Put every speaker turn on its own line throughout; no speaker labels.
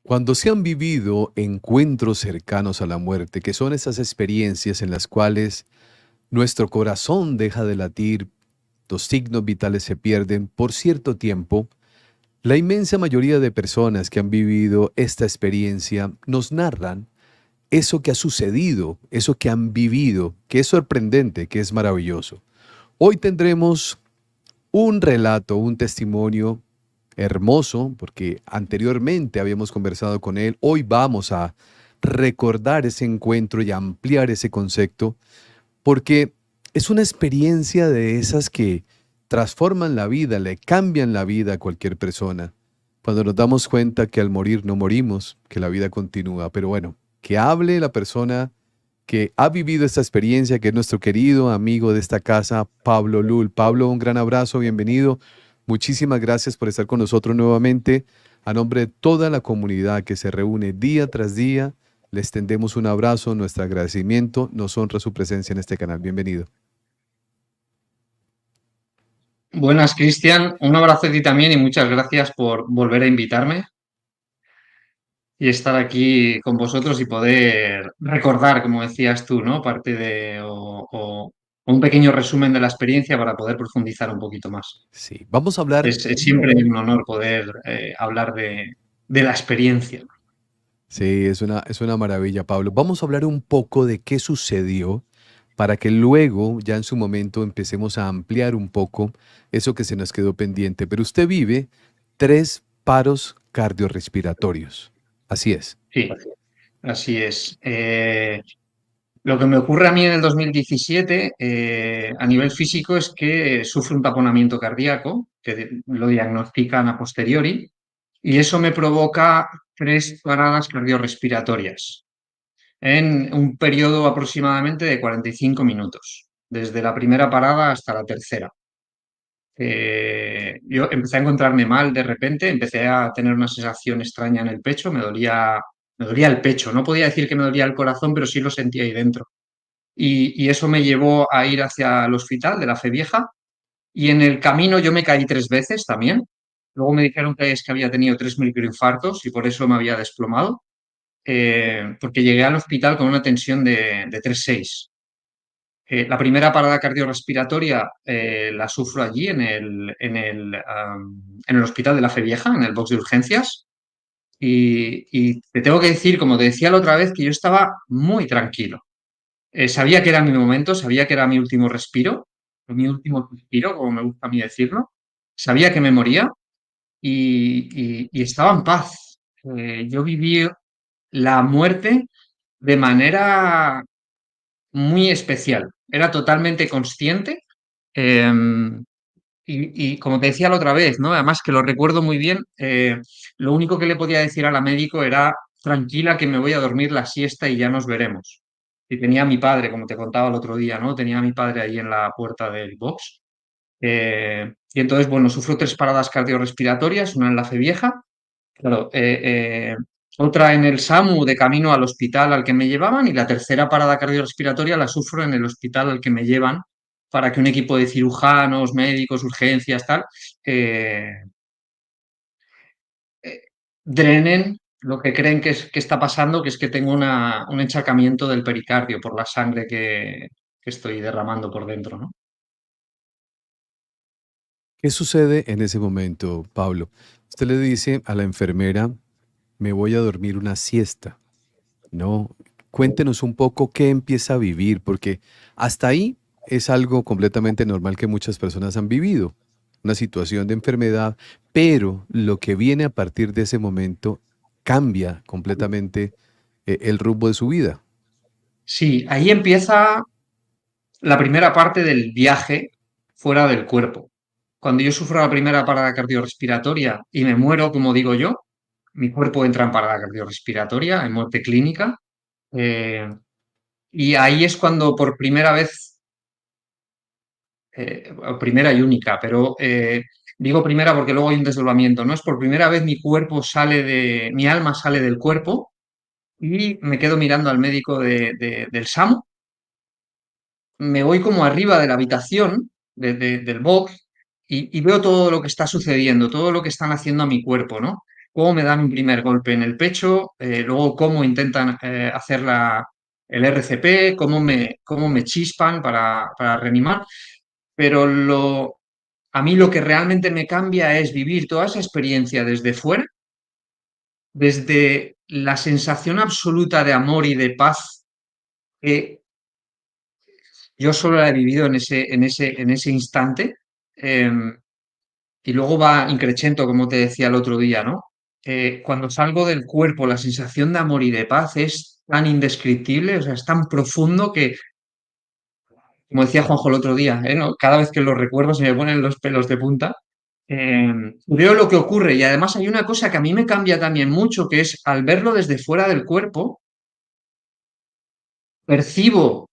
Cuando se han vivido encuentros cercanos a la muerte, que son esas experiencias en las cuales nuestro corazón deja de latir, los signos vitales se pierden por cierto tiempo, la inmensa mayoría de personas que han vivido esta experiencia nos narran eso que ha sucedido, eso que han vivido, que es sorprendente, que es maravilloso. Hoy tendremos un relato, un testimonio hermoso, porque anteriormente habíamos conversado con él. Hoy vamos a recordar ese encuentro y ampliar ese concepto, porque es una experiencia de esas que transforman la vida, le cambian la vida a cualquier persona. Cuando nos damos cuenta que al morir no morimos, que la vida continúa. Pero bueno, que hable la persona que ha vivido esta experiencia, que es nuestro querido amigo de esta casa, Pablo Lul. Pablo, un gran abrazo, bienvenido. Muchísimas gracias por estar con nosotros nuevamente. A nombre de toda la comunidad que se reúne día tras día, les tendemos un abrazo, nuestro agradecimiento. Nos honra su presencia en este canal. Bienvenido.
Buenas, Cristian. Un abrazo a ti también y muchas gracias por volver a invitarme y estar aquí con vosotros y poder recordar, como decías tú, ¿no? Parte de o un pequeño resumen de la experiencia para poder profundizar un poquito más.
Sí, vamos a hablar.
Es siempre un honor poder hablar de la experiencia.
Sí, es una maravilla, Pablo. Vamos a hablar un poco de qué sucedió para que luego, ya en su momento, empecemos a ampliar un poco eso que se nos quedó pendiente. Pero usted vive 3 paros cardiorrespiratorios. Así es.
Sí, así es. Lo que me ocurre a mí en el 2017 a nivel físico es que sufro un taponamiento cardíaco, que lo diagnostican a posteriori, y eso me provoca 3 paradas cardiorrespiratorias en un periodo aproximadamente de 45 minutos, desde la primera parada hasta la tercera. Yo empecé a encontrarme mal de repente, empecé a tener una sensación extraña en el pecho, me dolía el pecho, no podía decir que me dolía el corazón, pero sí lo sentía ahí dentro. Y eso me llevó a ir hacia el hospital de la Fe Vieja y en el camino yo me caí 3 veces también. Luego me dijeron que es que había tenido 3 microinfartos y por eso me había desplomado, porque llegué al hospital con una tensión de 3,6. La primera parada cardiorrespiratoria la sufro allí en el hospital de la Fe Vieja, en el box de urgencias. Y te tengo que decir, como te decía la otra vez, que yo estaba muy tranquilo. Sabía que era mi momento, sabía que era mi último suspiro, como me gusta a mí decirlo. Sabía que me moría y estaba en paz. Yo viví la muerte de manera muy especial. Era totalmente consciente. eh, y como te decía la otra vez, ¿no? Además que lo recuerdo muy bien, lo único que le podía decir a la médico era, tranquila que me voy a dormir la siesta y ya nos veremos. Y tenía a mi padre, como te contaba el otro día, ¿no? Tenía a mi padre ahí en la puerta del box. Y entonces, bueno, sufro 3 paradas cardiorrespiratorias, una en la Fe Vieja, claro, otra en el SAMU de camino al hospital al que me llevaban y la tercera parada cardiorrespiratoria la sufro en el hospital al que me llevan para que un equipo de cirujanos, médicos, urgencias, tal, eh, eh, drenen lo que creen que está pasando, que es que tengo un encharcamiento del pericardio por la sangre que estoy derramando por dentro, ¿no?
¿Qué sucede en ese momento, Pablo? Usted le dice a la enfermera, me voy a dormir una siesta, ¿no? Cuéntenos un poco qué empieza a vivir, porque hasta ahí es algo completamente normal que muchas personas han vivido, una situación de enfermedad, pero lo que viene a partir de ese momento cambia completamente el rumbo de su vida.
Sí, ahí empieza la primera parte del viaje fuera del cuerpo. Cuando yo sufro la primera parada cardiorrespiratoria y me muero, como digo yo, mi cuerpo entra en parada cardiorrespiratoria, en muerte clínica, eh, y ahí es cuando por primera vez, o primera y única, pero digo primera porque luego hay un desdoblamiento, ¿no? Es por primera vez mi alma sale del cuerpo y me quedo mirando al médico del SAMU, me voy como arriba de la habitación del box y veo todo lo que está sucediendo, todo lo que están haciendo a mi cuerpo, ¿no? cómo me dan un primer golpe en el pecho, luego cómo intentan hacer el RCP, cómo me chispan para reanimar, pero a mí lo que realmente me cambia es vivir toda esa experiencia desde fuera, desde la sensación absoluta de amor y de paz que yo solo la he vivido en ese instante. Y luego va increciendo, como te decía el otro día, ¿no? Cuando salgo del cuerpo, la sensación de amor y de paz es tan indescriptible, o sea, es tan profundo que, como decía Juanjo el otro día, ¿no? Cada vez que lo recuerdo se me ponen los pelos de punta. Eh, Veo lo que ocurre y además hay una cosa que a mí me cambia también mucho, que es al verlo desde fuera del cuerpo, percibo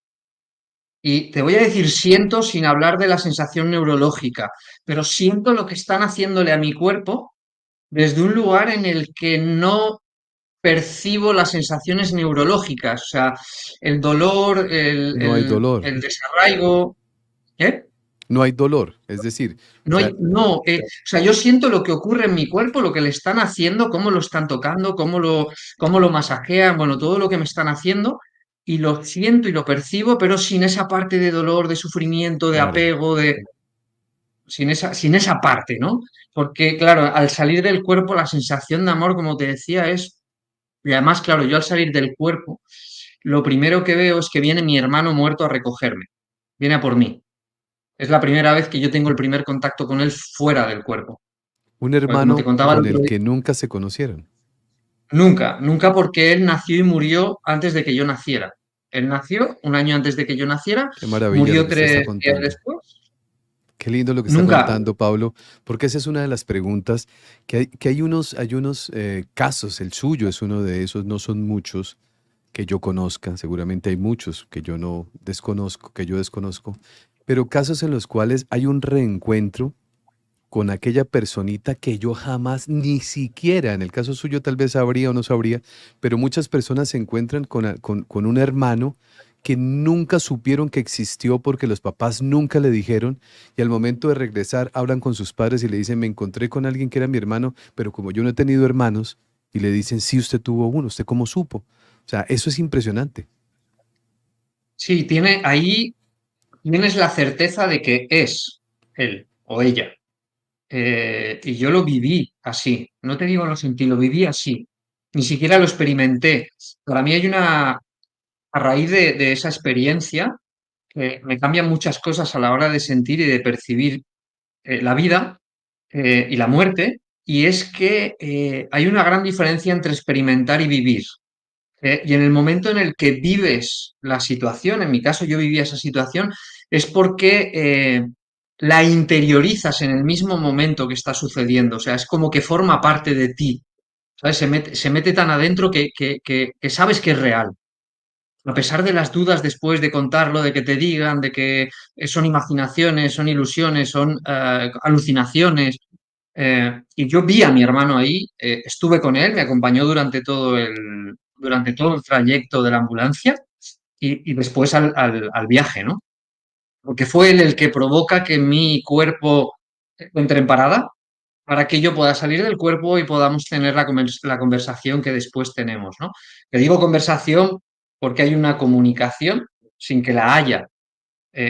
y te voy a decir siento sin hablar de la sensación neurológica, pero siento lo que están haciéndole a mi cuerpo desde un lugar en el que no percibo las sensaciones neurológicas, o sea, el dolor,
No hay dolor,
el desarraigo. ¿Eh?
no hay dolor. Es decir, o
No
sea,
hay, no, o sea, yo siento lo que ocurre en mi cuerpo, lo que le están haciendo, cómo lo están tocando, cómo lo masajean, bueno, todo lo que me están haciendo, y lo siento y lo percibo, pero sin esa parte de dolor, de sufrimiento, de
claro,
apego, sin esa parte, ¿no? Porque, claro, al salir del cuerpo, la sensación de amor, como te decía, es. Y además, claro, yo al salir del cuerpo, lo primero que veo es que viene mi hermano muerto a recogerme. Viene a por mí. Es la primera vez que yo tengo el primer contacto con él fuera del cuerpo.
un
Porque como te
hermano
contaba el
con
otro
el
día,
que nunca se conocieron.
nunca, nunca porque él nació y murió antes de que yo naciera. Él nació un año antes de que yo naciera,
Qué maravilla lo
murió
que usted está
3 días
contando.
después.
Qué lindo lo que está
Nunca.
contando, Pablo, porque esa es una de las preguntas que hay unos casos, el suyo es uno de esos, no son muchos que yo conozca, seguramente hay muchos que yo no desconozco, que yo desconozco, pero casos en los cuales hay un reencuentro con aquella personita que yo jamás, ni siquiera, en el caso suyo tal vez sabría o no sabría, pero muchas personas se encuentran con un hermano que nunca supieron que existió porque los papás nunca le dijeron y al momento de regresar hablan con sus padres y le dicen, me encontré con alguien que era mi hermano, pero como yo no he tenido hermanos, y le dicen, sí, usted tuvo uno, ¿usted cómo supo? O sea, eso es impresionante.
Sí, ahí tienes la certeza de que es él o ella. Y yo lo viví así, no te digo lo sentí, lo viví así, ni siquiera lo experimenté. Para mí hay a raíz de esa experiencia, que me cambian muchas cosas a la hora de sentir y de percibir la vida y la muerte, y es que hay una gran diferencia entre experimentar y vivir. Y en el momento en el que vives la situación, en mi caso yo vivía esa situación, es porque la interiorizas en el mismo momento que está sucediendo. O sea, es como que forma parte de ti. ¿Sabes? Se mete tan adentro que sabes que es real. A pesar de las dudas después de contarlo, de que te digan, de que son imaginaciones, son ilusiones, son alucinaciones. Y yo vi a mi hermano ahí, estuve con él, me acompañó durante todo el trayecto de la ambulancia y después al viaje, ¿no? Porque fue él el que provoca que mi cuerpo entre en parada para que yo pueda salir del cuerpo y podamos tener la conversación que después tenemos, ¿no? Te digo conversación porque hay una comunicación sin que la haya.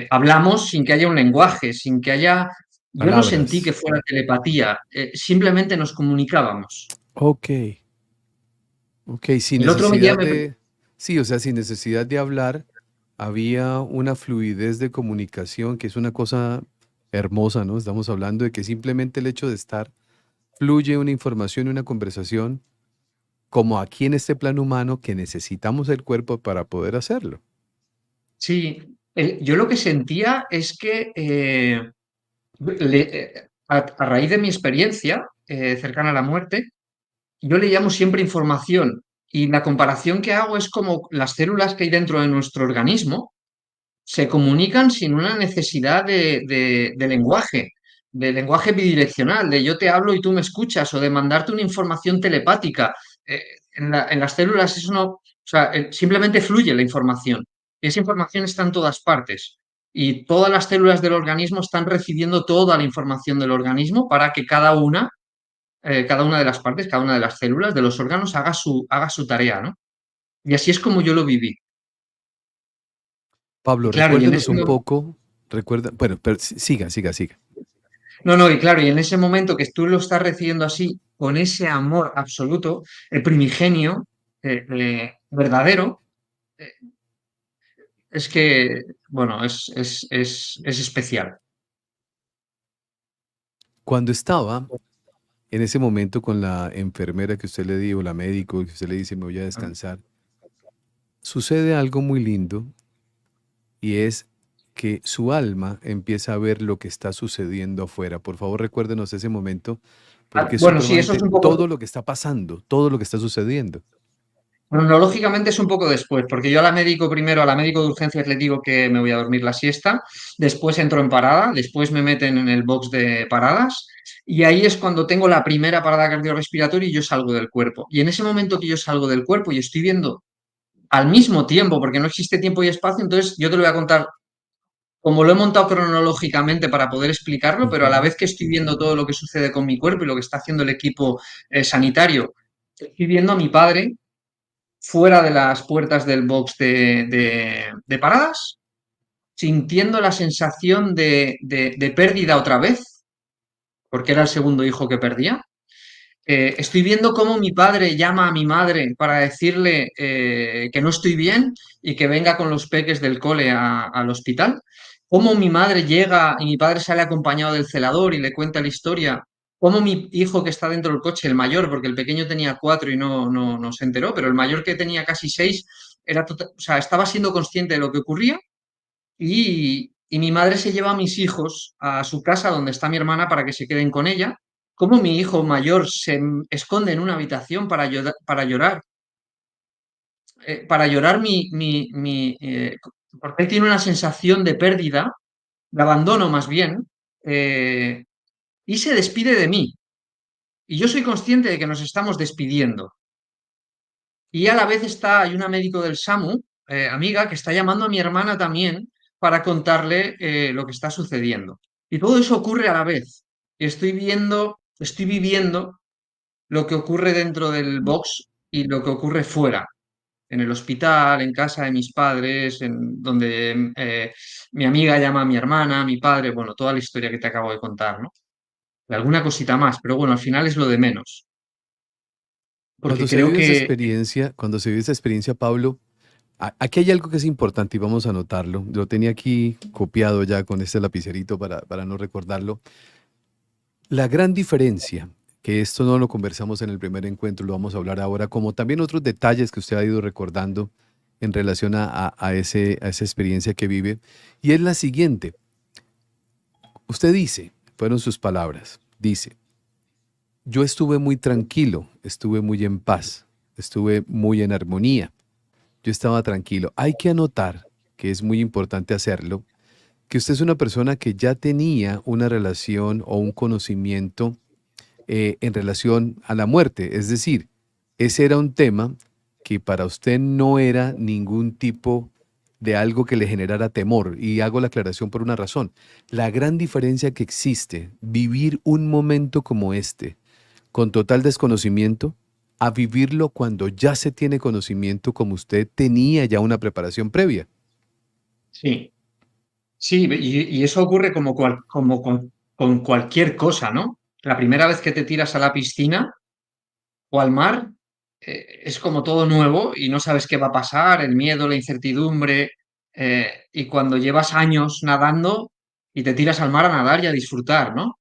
Hablamos sin que haya un lenguaje, sin que haya. Yo no sentí que
Palabras.
fuera telepatía, simplemente nos comunicábamos.
Ok, ok, sin
El otro día
necesidad
me.
de, sí, o sea, sin necesidad de hablar, había una fluidez de comunicación que es una cosa hermosa, ¿no? Estamos hablando de que simplemente el hecho de estar fluye una información, una conversación, como aquí en este plano humano que necesitamos el cuerpo para poder hacerlo.
Sí, yo lo que sentía es que a raíz de mi experiencia cercana a la muerte, yo le llamo siempre información y la comparación que hago es como las células que hay dentro de nuestro organismo se comunican sin una necesidad de lenguaje bidireccional, de yo te hablo y tú me escuchas, o de mandarte una información telepática. Eh, en las células eso no, o sea, simplemente fluye la información. Y esa información está en todas partes. Y todas las células del organismo están recibiendo toda la información del organismo para que cada una cada una de las partes, cada una de las células de los órganos haga su tarea, ¿no? Y así es como yo lo viví. Y
Pablo,
claro, y en
recuérdenos
ese
un poco, bueno, pero siga, siga, siga.
no, no, y claro, y en ese momento que tú lo estás recibiendo así, con ese amor absoluto, el primigenio, verdadero, eh, es que, bueno, es especial.
Cuando estaba en ese momento con la enfermera que usted le dio, la médico, que usted le dice, me voy a descansar, sucede algo muy lindo y es que su alma empieza a ver lo que está sucediendo afuera. Por favor, recuérdenos ese momento, porque es
Bueno, sí, eso es
supremamente
un poco,
todo lo que está pasando, todo lo que está sucediendo.
cronológicamente es un poco después, porque yo a la médico primero, a la médico de urgencias le digo que me voy a dormir la siesta, después entro en parada, después me meten en el box de paradas y ahí es cuando tengo la primera parada cardiorrespiratoria y yo salgo del cuerpo. Y en ese momento que yo salgo del cuerpo y estoy viendo al mismo tiempo, porque no existe tiempo y espacio, entonces yo te lo voy a contar como lo he montado cronológicamente para poder explicarlo, pero a la
Ujú.
vez que estoy viendo todo lo que sucede con mi cuerpo y lo que está haciendo el equipo sanitario, estoy viendo a mi padre fuera de las puertas del box de paradas, sintiendo la sensación de pérdida otra vez, porque era el segundo hijo que perdía. Estoy viendo cómo mi padre llama a mi madre para decirle que no estoy bien y que venga con los peques del cole al hospital. Cómo mi madre llega y mi padre sale acompañado del celador y le cuenta la historia. Cómo mi hijo que está dentro del coche, el mayor, porque el pequeño tenía 4 y no se enteró, pero el mayor que tenía casi 6 o sea, estaba siendo consciente de lo que ocurría y mi madre se lleva a mis hijos a su casa donde está mi hermana para que se queden con ella. Cómo mi hijo mayor esconde en una habitación para llorar porque él tiene una sensación de pérdida, de abandono más bien, eh, y se despide de mí. Y yo soy consciente de que nos estamos despidiendo. Y a la vez hay una médico del SAMU, amiga, que está llamando a mi hermana también para contarle lo que está sucediendo. Y todo eso ocurre a la vez. Y estoy viviendo lo que ocurre dentro del box y lo que ocurre fuera, en el hospital, en casa de mis padres, en donde mi amiga llama a mi hermana, a mi padre, bueno, toda la historia que te acabo de contar, ¿no? Y alguna cosita más, pero bueno, al final es lo de menos, porque creo que
Cuando se vive esa experiencia, Pablo, aquí hay algo que es importante y vamos a anotarlo. Lo tenía aquí copiado ya con este lapicerito para no recordarlo. La gran diferencia, que esto no lo conversamos en el primer encuentro, lo vamos a hablar ahora, como también otros detalles que usted ha ido recordando en relación a esa experiencia que vive, y es la siguiente. Usted dice, fueron sus palabras, dice, yo estuve muy tranquilo, estuve muy en paz, estuve muy en armonía, yo estaba tranquilo. Hay que anotar, que es muy importante hacerlo, que usted es una persona que ya tenía una relación o un conocimiento en relación a la muerte. Es decir, ese era un tema que para usted no era ningún tipo de algo que le generara temor. Y hago la aclaración por una razón. La gran diferencia que existe, vivir un momento como este, con total desconocimiento, a vivirlo cuando ya se tiene conocimiento, como usted tenía ya una preparación previa.
sí, sí, y eso ocurre como con cualquier cosa, ¿no? La primera vez que te tiras a la piscina o al mar, es como todo nuevo y no sabes qué va a pasar, el miedo, la incertidumbre, y cuando llevas años nadando y te tiras al mar a nadar y a disfrutar, ¿no?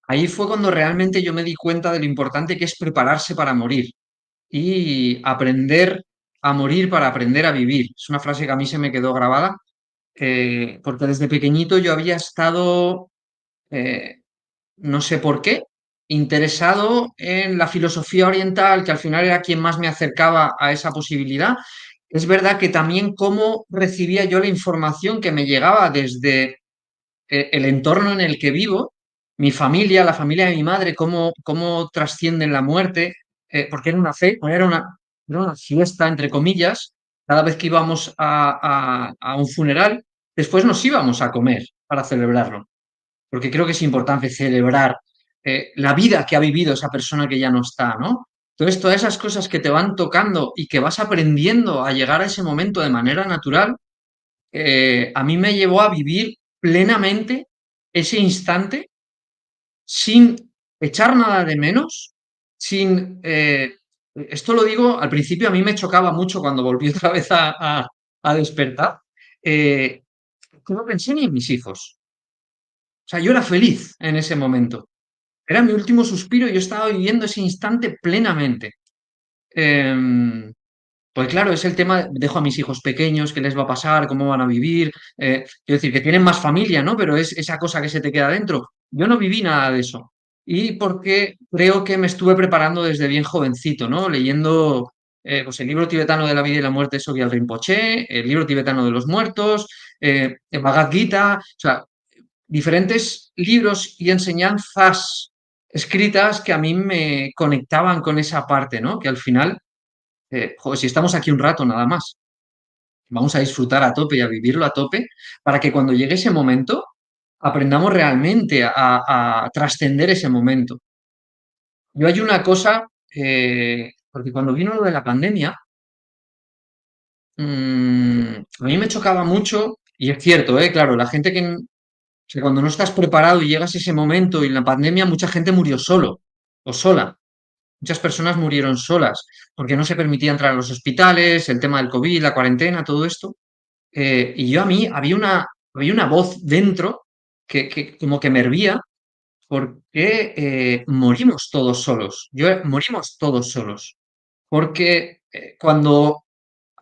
Ahí fue cuando realmente yo me di cuenta de lo importante que es prepararse para morir y aprender a morir para aprender a vivir. Es una frase que a mí se me quedó grabada, porque desde pequeñito yo había estado eh, no sé por qué, interesado en la filosofía oriental, que al final era quien más me acercaba a esa posibilidad. Es verdad que también cómo recibía yo la información que me llegaba desde el entorno en el que vivo, mi familia, la familia de mi madre, cómo trascienden la muerte, porque era una fe, era una fiesta, entre comillas, cada vez que íbamos a un funeral, después nos íbamos a comer para celebrarlo porque creo que es importante celebrar la vida que ha vivido esa persona que ya no está, ¿no? Entonces, todas esas cosas que te van tocando y que vas aprendiendo a llegar a ese momento de manera natural, a mí me llevó a vivir plenamente ese instante sin echar nada de menos, sin... esto lo digo, al principio a mí me chocaba mucho cuando volví otra vez a despertar, que no pensé ni en mis hijos. O sea, yo era feliz en ese momento. Era mi último suspiro y yo estaba viviendo ese instante plenamente. Em, pues claro, es el tema, dejo a mis hijos pequeños, qué les va a pasar, cómo van a vivir. Quiero decir, que tienen más familia, ¿no? Pero es esa cosa que se te queda dentro. Yo no viví nada de eso. Y porque creo que me estuve preparando desde bien jovencito, ¿no? Leyendo pues el libro tibetano de la vida y la muerte de Sogyal Rinpoche, el libro tibetano de los muertos, el Bhagavad Gita, o sea, diferentes libros y enseñanzas escritas que a mí me conectaban con esa parte, ¿no? Que al final joder, si estamos aquí un rato nada más, vamos a disfrutar a tope y a vivirlo a tope para que cuando llegue ese momento aprendamos realmente a trascender ese momento. Yo hay una cosa, porque cuando vino lo de la pandemia, a mí me chocaba mucho, y es cierto, claro, la gente que cuando no estás preparado y llegas a ese momento y en la pandemia mucha gente murió solo o sola. Muchas personas murieron solas porque no se permitía entrar a los hospitales, el tema del COVID, la cuarentena, todo esto. Y yo a mí había una voz dentro que como que me hervía porque morimos todos solos. Morimos todos solos. Porque cuando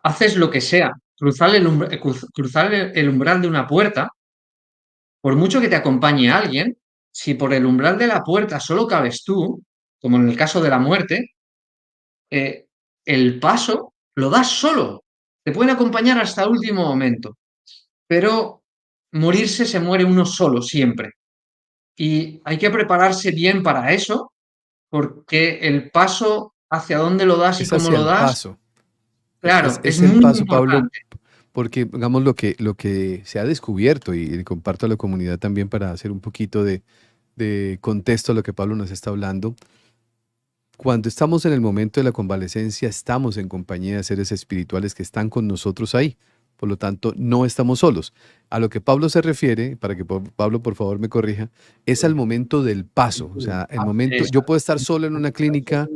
haces lo que sea, cruzar el umbral de una puerta, por mucho que te acompañe alguien, si por el umbral de la puerta solo cabes tú, como en el caso de la muerte, eh, el paso lo das solo. Te pueden acompañar hasta el último momento, pero morirse se muere uno solo siempre. Y hay que prepararse bien para eso, porque el paso hacia dónde lo das y
Es
cómo
hacia
lo
el
das,
paso.
claro, es
Es el
muy
paso, Pablo,
importante.
porque digamos lo que se ha descubierto y comparto a la comunidad también para hacer un poquito de contexto a lo que Pablo nos está hablando. Cuando estamos en el momento de la convalecencia, estamos en compañía de seres espirituales que están con nosotros ahí. Por lo tanto, no estamos solos. A lo que Pablo se refiere, para que Pablo por favor me corrija, es al momento del paso. O sea, el momento, yo puedo estar solo en una clínica,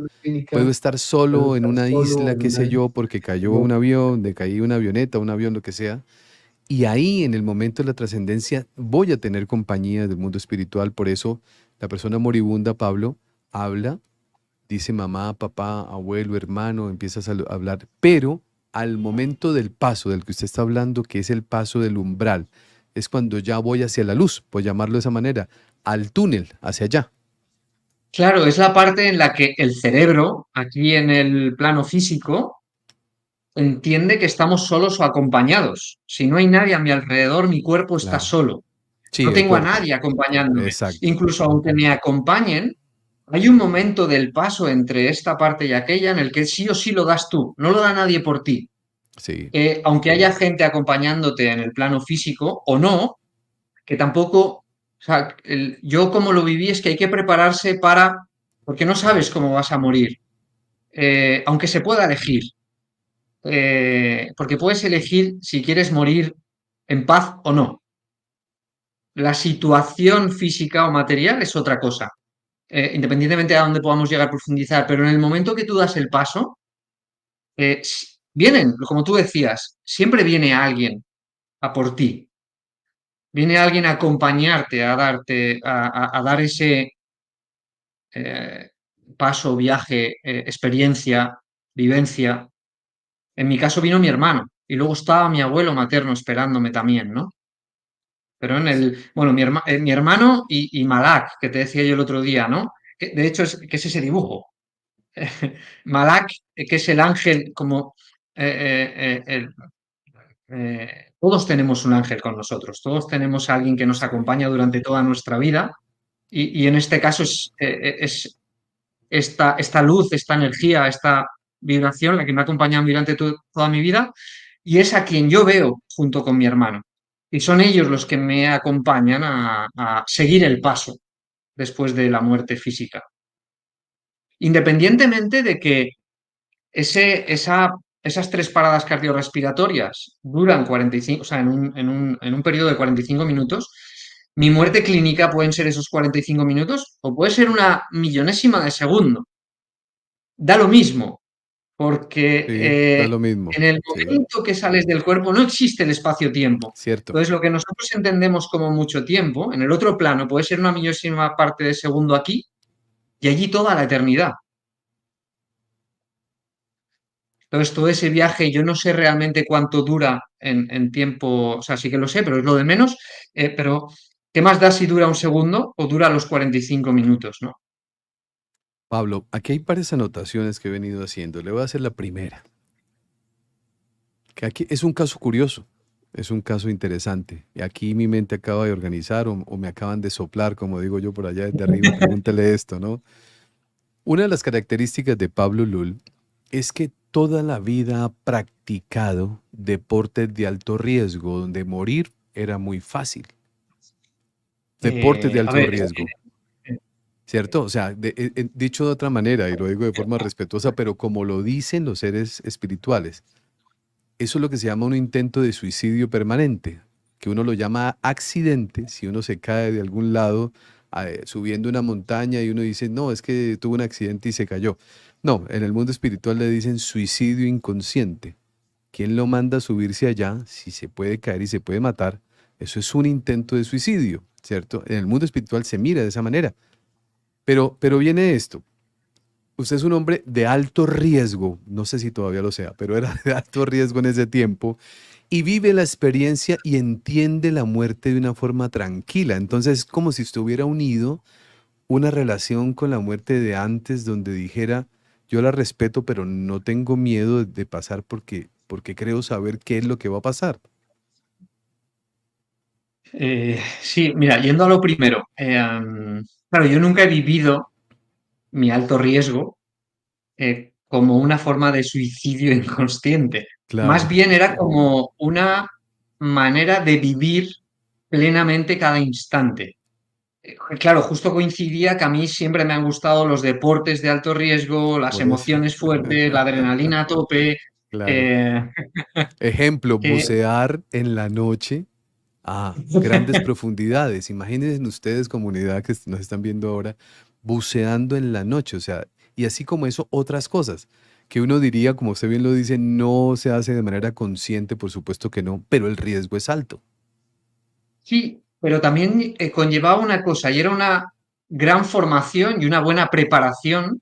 puedo estar solo en una isla, qué sé yo, porque cayó un avión, decaí una avioneta, un avión, lo que sea. Y ahí, en el momento de la trascendencia, voy a tener compañía del mundo espiritual. Por eso, la persona moribunda, Pablo, habla, dice mamá, papá, abuelo, hermano, empiezas a hablar, pero al momento del paso del que usted está hablando, que es el paso del umbral, es cuando ya voy hacia la luz, por llamarlo de esa manera, al túnel, hacia allá.
Claro, es la parte en la que el cerebro, aquí en el plano físico, entiende que estamos solos o acompañados. Si no hay nadie a mi alrededor, mi cuerpo está
Claro.
solo.
Sí,
No
el
tengo a
cuerpo.
nadie acompañándome.
Exacto.
Incluso aunque me acompañen, hay un momento del paso entre esta parte y aquella en el que sí o sí lo das tú, no lo da nadie por ti.
Sí,
Aunque haya gente acompañándote en el plano físico o no, que tampoco, o sea, yo como lo viví es que hay que prepararse porque no sabes cómo vas a morir, aunque se pueda elegir, porque puedes elegir si quieres morir en paz o no. La situación física o material es otra cosa, independientemente de a dónde podamos llegar a profundizar, pero en el momento que tú das el paso, vienen, como tú decías, siempre viene alguien a por ti, viene alguien a acompañarte, a darte, a dar ese eh, paso, viaje, experiencia, vivencia. En mi caso vino mi hermano y luego estaba mi abuelo materno esperándome también, ¿no? Pero bueno, mi hermano y Malak, que te decía yo el otro día, ¿no? Que, de hecho, que es ese dibujo. Malak, que es el ángel, como todos tenemos un ángel con nosotros, todos tenemos a alguien que nos
sí,
acompaña durante toda nuestra vida y en este caso es esta luz, esta energía, esta vibración la que me ha acompañado durante toda mi vida y es a quien yo veo junto con mi hermano. Y son ellos los que me acompañan a seguir el paso. después de la muerte física. Independientemente de que esas tres paradas cardiorrespiratorias duran 45, o sea, en un periodo de 45 minutos, mi muerte clínica pueden ser esos 45 minutos o puede ser una millonésima de segundo. Da lo mismo, porque
Sí, da lo mismo.
en el
Sí,
momento que sales del cuerpo no existe el espacio-tiempo.
cierto.
Entonces, lo que nosotros entendemos como mucho tiempo, en el otro plano puede ser una millonésima parte de segundo aquí y allí toda la eternidad. Entonces, todo ese viaje, yo no sé realmente cuánto dura en tiempo, o sea, sí que lo sé, pero es lo de menos. Pero, ¿qué más da si dura un segundo o dura los 45 minutos, ¿no?
Pablo, aquí hay varias anotaciones que he venido haciendo. Le voy a hacer la primera, que aquí es un caso curioso, es un caso interesante. Y aquí mi mente acaba de organizar o me acaban de soplar, como digo yo por allá desde arriba, pregúntele esto, ¿no? Una de las características de Pablo Lul es que toda la vida ha practicado deportes de alto riesgo, donde morir era muy fácil. Deportes de
A
alto
ver,
riesgo,
eh,
¿cierto? O sea, dicho de otra manera, y lo digo de forma respetuosa, pero como lo dicen los seres espirituales, eso es lo que se llama un intento de suicidio permanente, que uno lo llama accidente, si uno se cae de algún lado subiendo una montaña y uno dice, no, es que tuvo un accidente y se cayó. No, en el mundo espiritual le dicen suicidio inconsciente. ¿Quién lo manda a subirse allá? Si se puede caer y se puede matar, eso es un intento de suicidio, ¿cierto? En el mundo espiritual se mira de esa manera. Pero viene esto. Usted es un hombre de alto riesgo, no sé si todavía lo sea, pero era de alto riesgo en ese tiempo, y vive la experiencia y entiende la muerte de una forma tranquila. Entonces es como si estuviera unido una relación con la muerte de antes donde dijera, yo la respeto, pero no tengo miedo de pasar porque creo saber qué es lo que va a pasar.
sí, mira, yendo a lo primero, claro, yo nunca he vivido mi alto riesgo como una forma de suicidio inconsciente. Más
Claro,
bien era como una manera de vivir plenamente cada instante. Claro, justo coincidía que a mí siempre me han gustado los deportes de alto riesgo, las
por eso.
emociones fuertes, la adrenalina a tope.
Claro.
eh,
Ejemplo,
que,
bucear en la noche a grandes profundidades. Imagínense ustedes, comunidad que nos están viendo ahora, buceando en la noche, o sea, y así como eso, otras cosas que uno diría, como usted bien lo dice, no se hace de manera consciente, por supuesto que no, pero el riesgo es alto.
sí, pero también conllevaba una cosa, y era una gran formación y una buena preparación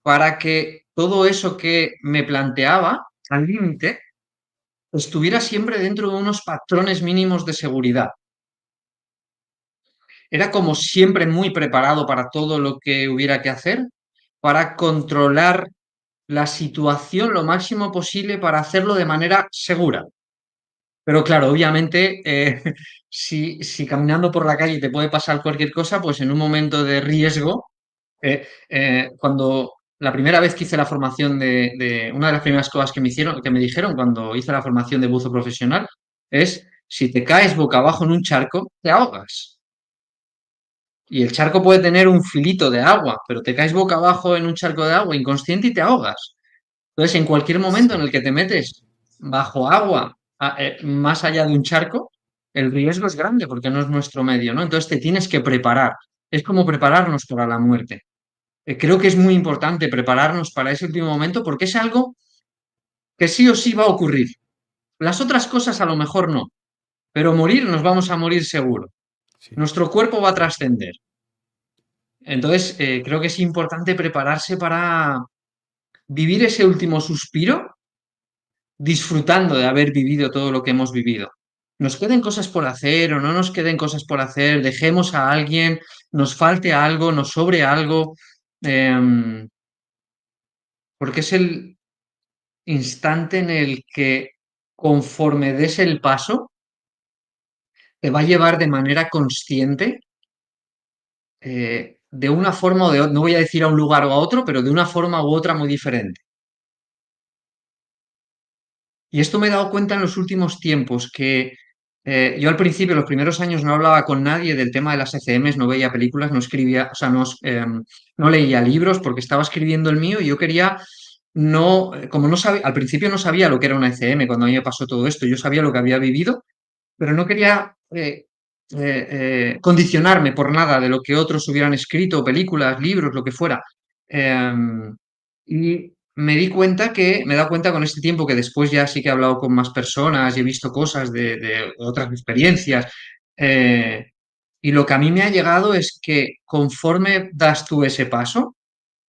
para que todo eso que me planteaba al límite estuviera siempre dentro de unos patrones mínimos de seguridad. Era como siempre muy preparado para todo lo que hubiera que hacer, para controlar la situación lo máximo posible para hacerlo de manera segura. Pero claro, obviamente, si caminando por la calle te puede pasar cualquier cosa, pues en un momento de riesgo, cuando la primera vez que hice la formación una de las primeras cosas que me dijeron cuando hice la formación de buzo profesional, es si te caes boca abajo en un charco, te ahogas. Y el charco puede tener un filito de agua, pero te caes boca abajo en un charco de agua inconsciente y te ahogas. Entonces, en cualquier momento en
Sí,
el que te metes bajo agua, más allá de un charco, el riesgo es grande porque no es nuestro medio, ¿no? Entonces te tienes que preparar. Es como prepararnos para la muerte. Creo que es muy importante prepararnos para ese último momento porque es algo que sí o sí va a ocurrir. Las otras cosas a lo mejor no, pero morir nos vamos a morir seguro.
sí.
Nuestro cuerpo va a trascender. Entonces, creo que es importante prepararse para vivir ese último suspiro disfrutando de haber vivido todo lo que hemos vivido. Nos queden cosas por hacer o no nos queden cosas por hacer, dejemos a alguien, nos falte algo, nos sobre algo, eh, porque es el instante en el que conforme des el paso, te va a llevar de manera consciente, de una forma o de otra, no voy a decir a un lugar o a otro, pero de una forma u otra muy diferente. Y esto me he dado cuenta en los últimos tiempos, que Yo al principio, los primeros años, no hablaba con nadie del tema de las ECMs, no veía películas, no escribía, o sea, no leía libros porque estaba escribiendo el mío y yo quería, no, como no sabía, al principio no sabía lo que era una ECM cuando a mí me pasó todo esto, yo sabía lo que había vivido, pero no quería condicionarme por nada de lo que otros hubieran escrito, películas, libros, lo que fuera. Y me he dado cuenta con este tiempo que después ya sí que he hablado con más personas y he visto cosas de otras experiencias. eh, y lo que a mí me ha llegado es que conforme das tú ese paso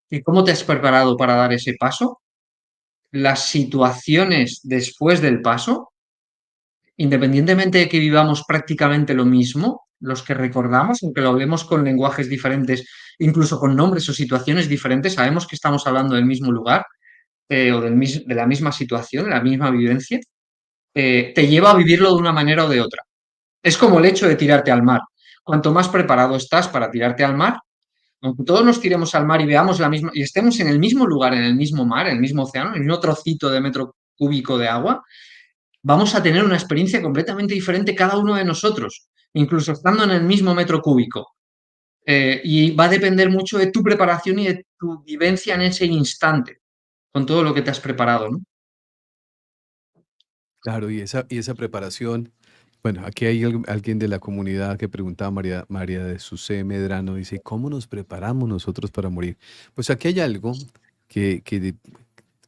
y cómo te has preparado para dar ese paso, las situaciones después del paso, independientemente de que vivamos prácticamente lo mismo, los que recordamos, aunque lo hablemos con lenguajes diferentes, incluso con nombres o situaciones diferentes, sabemos que estamos hablando del mismo lugar o de la misma situación, de la misma vivencia, te lleva a vivirlo de una manera o de otra. Es como el hecho de tirarte al mar. Cuanto más preparado estás para tirarte al mar, aunque todos nos tiremos al mar y veamos la misma, y estemos en el mismo lugar, en el mismo mar, en el mismo océano, en el mismo trocito de metro cúbico de agua, vamos a tener una experiencia completamente diferente cada uno de nosotros, incluso estando en el mismo metro cúbico. Y va a depender mucho de tu preparación y de tu vivencia en ese instante, con todo lo que te has preparado, ¿no?
Claro, y esa preparación, bueno, aquí hay alguien de la comunidad que preguntaba, María de Susé Medrano, dice, ¿cómo nos preparamos nosotros para morir? Pues aquí hay algo que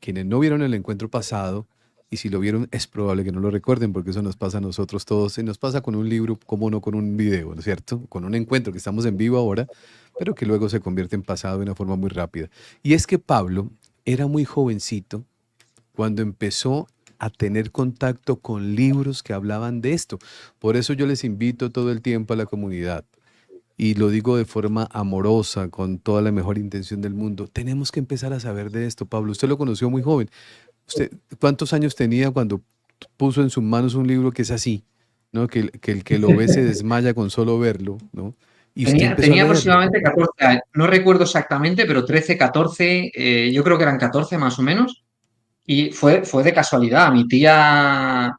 quienes no vieron el encuentro pasado, y si lo vieron es probable que no lo recuerden, porque eso nos pasa a nosotros todos, y nos pasa con un libro, como no con un video, ¿no es cierto? Con un encuentro que estamos en vivo ahora, pero que luego se convierte en pasado de una forma muy rápida. Y es que Pablo era muy jovencito cuando empezó a tener contacto con libros que hablaban de esto. Por eso yo les invito todo el tiempo a la comunidad. Y lo digo de forma amorosa, con toda la mejor intención del mundo. Tenemos que empezar a saber de esto, Pablo. Usted lo conoció muy joven. ¿Usted cuántos años tenía cuando puso en sus manos un libro que es así, ¿no? Que el que lo ve se desmaya con solo verlo, ¿no? Y usted empezó a
Tenía
leerlo.
aproximadamente 14 años, no recuerdo exactamente, pero 13, 14, yo creo que eran 14 más o menos, y fue de casualidad. Mi tía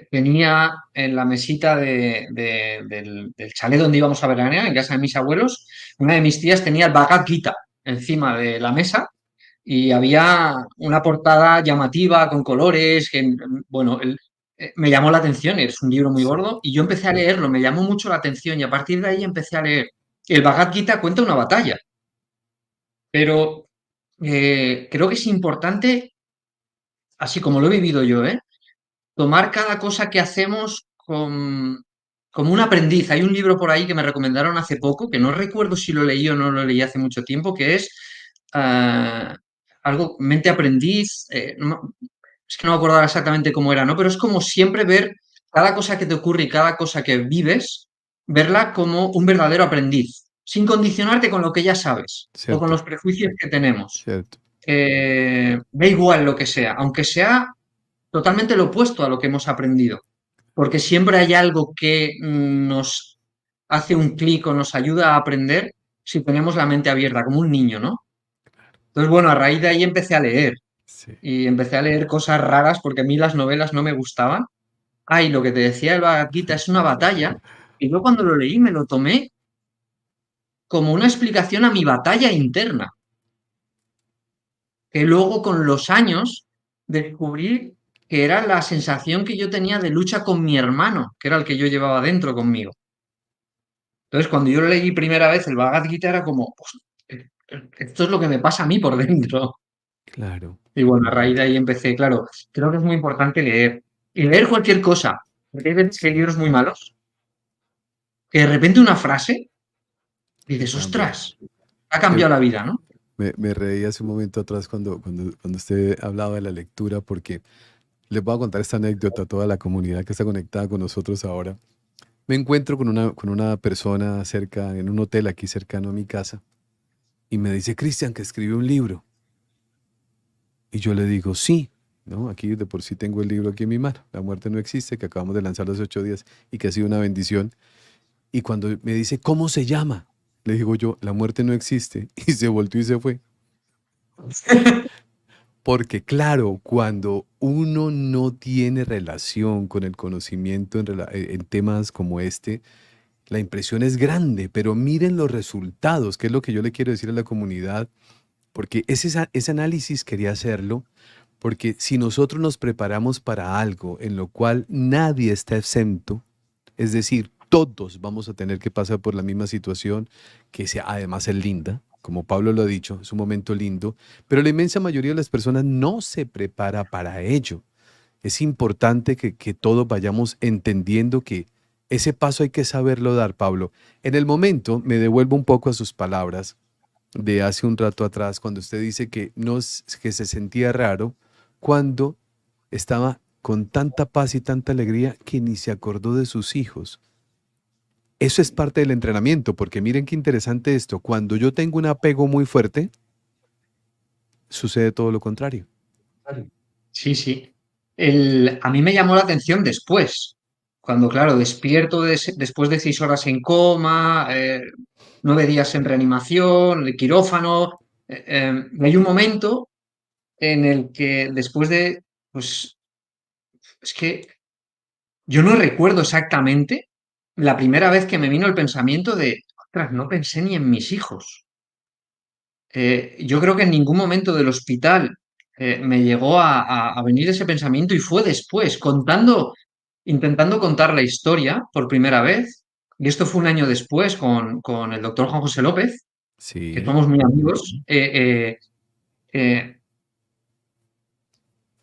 tenía en la mesita del chalet donde íbamos a veranear, en casa de mis abuelos, una de mis tías tenía el Bhagavad Gita encima de la mesa y había una portada llamativa con colores que, bueno, me llamó la atención, es un libro muy
Sí,
gordo, y yo empecé a leerlo, me llamó mucho la atención y a partir de ahí empecé a leer. El Bhagavad Gita cuenta una batalla, pero creo que es importante, así como lo he vivido yo, tomar cada cosa que hacemos como un aprendiz. Hay un libro por ahí que me recomendaron hace poco, que no recuerdo si lo leí o no lo leí hace mucho tiempo, que es ah, algo, mente aprendiz, es que no me acuerdo exactamente cómo era, ¿no? Pero es como siempre ver cada cosa que te ocurre y cada cosa que vives, verla como un verdadero aprendiz, sin condicionarte con lo que ya sabes o con
cierto,
los prejuicios que tenemos.
cierto.
Da igual lo que sea, aunque sea totalmente lo opuesto a lo que hemos aprendido, porque siempre hay algo que nos hace un clic o nos ayuda a aprender si tenemos la mente abierta, como un niño, ¿no? Entonces, bueno, a raíz de ahí empecé a leer
Sí,
y empecé a leer cosas raras porque a mí las novelas no me gustaban. Ah, y lo que te decía el Bhagavad Gita es una batalla y yo cuando lo leí me lo tomé como una explicación a mi batalla interna, que luego con los años descubrí que era la sensación que yo tenía de lucha con mi hermano, que era el que yo llevaba dentro conmigo. Entonces, cuando yo leí primera vez el Bhagavad Gita era como, "Pues, esto es lo que me pasa a mí por dentro".
claro.
Y bueno, a raíz de ahí empecé, claro, creo que es muy importante leer. Y leer cualquier cosa, porque hay veces que hay libros muy malos, que de repente una frase,
Te
dices,
cambia.
ostras, ha
Yo
cambiado la vida, ¿no?
me reí hace un momento atrás cuando usted hablaba de la lectura, porque les voy a contar esta anécdota a toda la comunidad que está conectada con nosotros ahora. Me encuentro con una persona cerca, en un hotel aquí cercano a mi casa, y me dice, Cristian, que escribió un libro. Y yo le digo, sí, ¿no? Aquí de por sí tengo el libro aquí en mi mano, La muerte no existe, que acabamos de lanzar hace 8 días y que ha sido una bendición. Y cuando me dice, ¿cómo se llama? Le digo yo, La muerte no existe. Y se volvió y se fue. Porque claro, cuando uno no tiene relación con el conocimiento en temas como este, la impresión es grande, pero miren los resultados, que es lo que yo le quiero decir a la comunidad, porque ese análisis quería hacerlo, porque si nosotros nos preparamos para algo en lo cual nadie está exento, es decir, todos vamos a tener que pasar por la misma situación, que sea, además es linda, como Pablo lo ha dicho, es un momento lindo, pero la inmensa mayoría de las personas no se prepara para ello. Es importante que todos vayamos entendiendo que ese paso hay que saberlo dar, Pablo. En el momento, me devuelvo un poco a sus palabras de hace un rato atrás, cuando usted dice que, no, que se sentía raro cuando estaba con tanta paz y tanta alegría que ni se acordó de sus hijos. Eso es parte del entrenamiento, porque miren qué interesante esto. Cuando yo tengo un apego muy fuerte, sucede todo lo contrario.
Sí, sí. A mí me llamó la atención después, cuando, claro, despierto después de 6 horas en coma, 9 días en reanimación, de quirófano. Y hay un momento en el que después de, pues, es que yo no recuerdo exactamente la primera vez que me vino el pensamiento de, ostras, no pensé ni en mis hijos. Yo creo que en ningún momento del hospital me llegó a venir ese pensamiento y fue después, intentando contar la historia por primera vez. Y esto fue un año después con el doctor Juan José López, que
Sí,
somos muy amigos. Eh,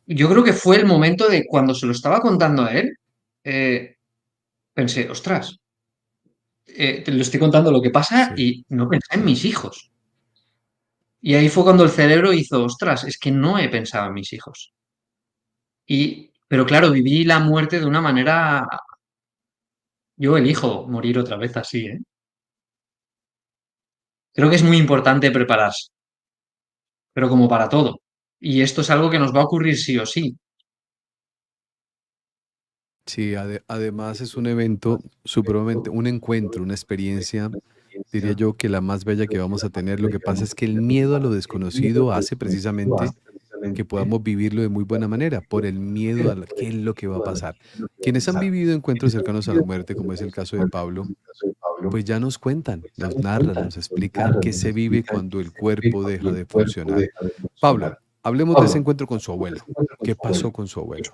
yo creo que fue el momento de cuando se lo estaba contando a él, eh, pensé, ostras, te lo estoy contando lo que pasa
sí.
y no pensé en mis hijos. Y ahí fue cuando el cerebro hizo, ostras, es que no he pensado en mis hijos. Pero claro, viví la muerte de una manera. Yo elijo morir otra vez así, ¿eh? Creo que es muy importante prepararse, pero como para todo. Y esto es algo que nos va a ocurrir sí o sí.
Sí, además es un evento supremamente, un encuentro, una experiencia, diría yo, que la más bella que vamos a tener. Lo que pasa es que el miedo a lo desconocido hace precisamente que podamos vivirlo de muy buena manera, por el miedo a qué es lo que va a pasar. Quienes han vivido encuentros cercanos a la muerte, como es el caso de Pablo, pues ya nos cuentan, nos narran, nos explican qué se vive cuando el cuerpo deja de funcionar. Pablo, hablemos de ese encuentro con su abuelo. ¿Qué pasó con su abuelo?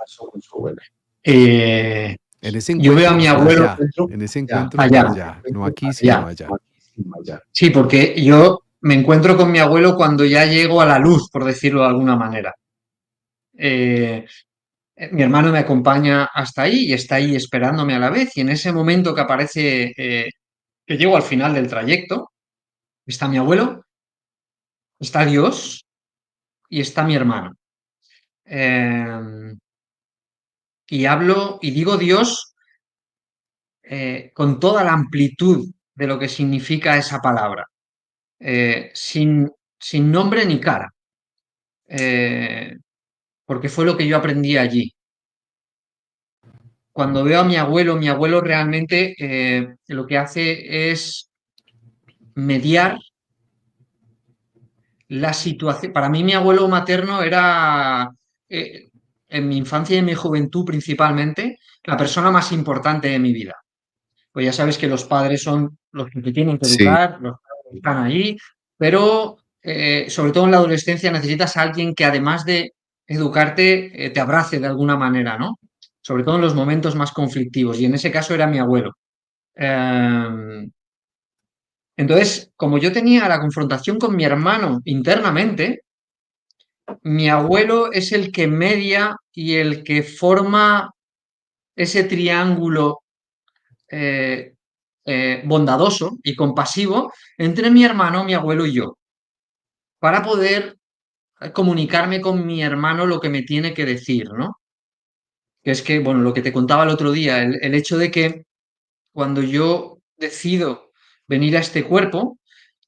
Eh,
En ese
yo veo a mi
encuentro,
abuelo
allá, en ese encuentro
allá,
allá, no aquí, sino
allá.
allá.
Sí, porque yo me encuentro con mi abuelo cuando ya llego a la luz, por decirlo de alguna manera. Eh, Mi hermano me acompaña hasta ahí y está ahí esperándome a la vez. Y en ese momento que aparece, que llego al final del trayecto, está mi abuelo, está Dios y está mi hermano. Eh, y hablo y digo Dios con toda la amplitud de lo que significa esa palabra, sin nombre ni cara, eh, porque fue lo que yo aprendí allí. Cuando veo a mi abuelo realmente lo que hace es mediar la situación. Para mí, mi abuelo materno era, eh, en mi infancia y en mi juventud principalmente, la persona más importante de mi vida. Pues ya sabes que los padres son los que te tienen que
Sí,
educar, los padres están ahí, pero sobre todo en la adolescencia necesitas a alguien que además de educarte, te abrace de alguna manera, ¿no? Sobre todo en los momentos más conflictivos, y en ese caso era mi abuelo. Eh, entonces, como yo tenía la confrontación con mi hermano internamente, mi abuelo es el que media y el que forma ese triángulo eh, bondadoso y compasivo entre mi hermano, mi abuelo y yo, para poder comunicarme con mi hermano lo que me tiene que decir, ¿no? Que es que, bueno, lo que te contaba el otro día, el hecho de que cuando yo decido venir a este cuerpo,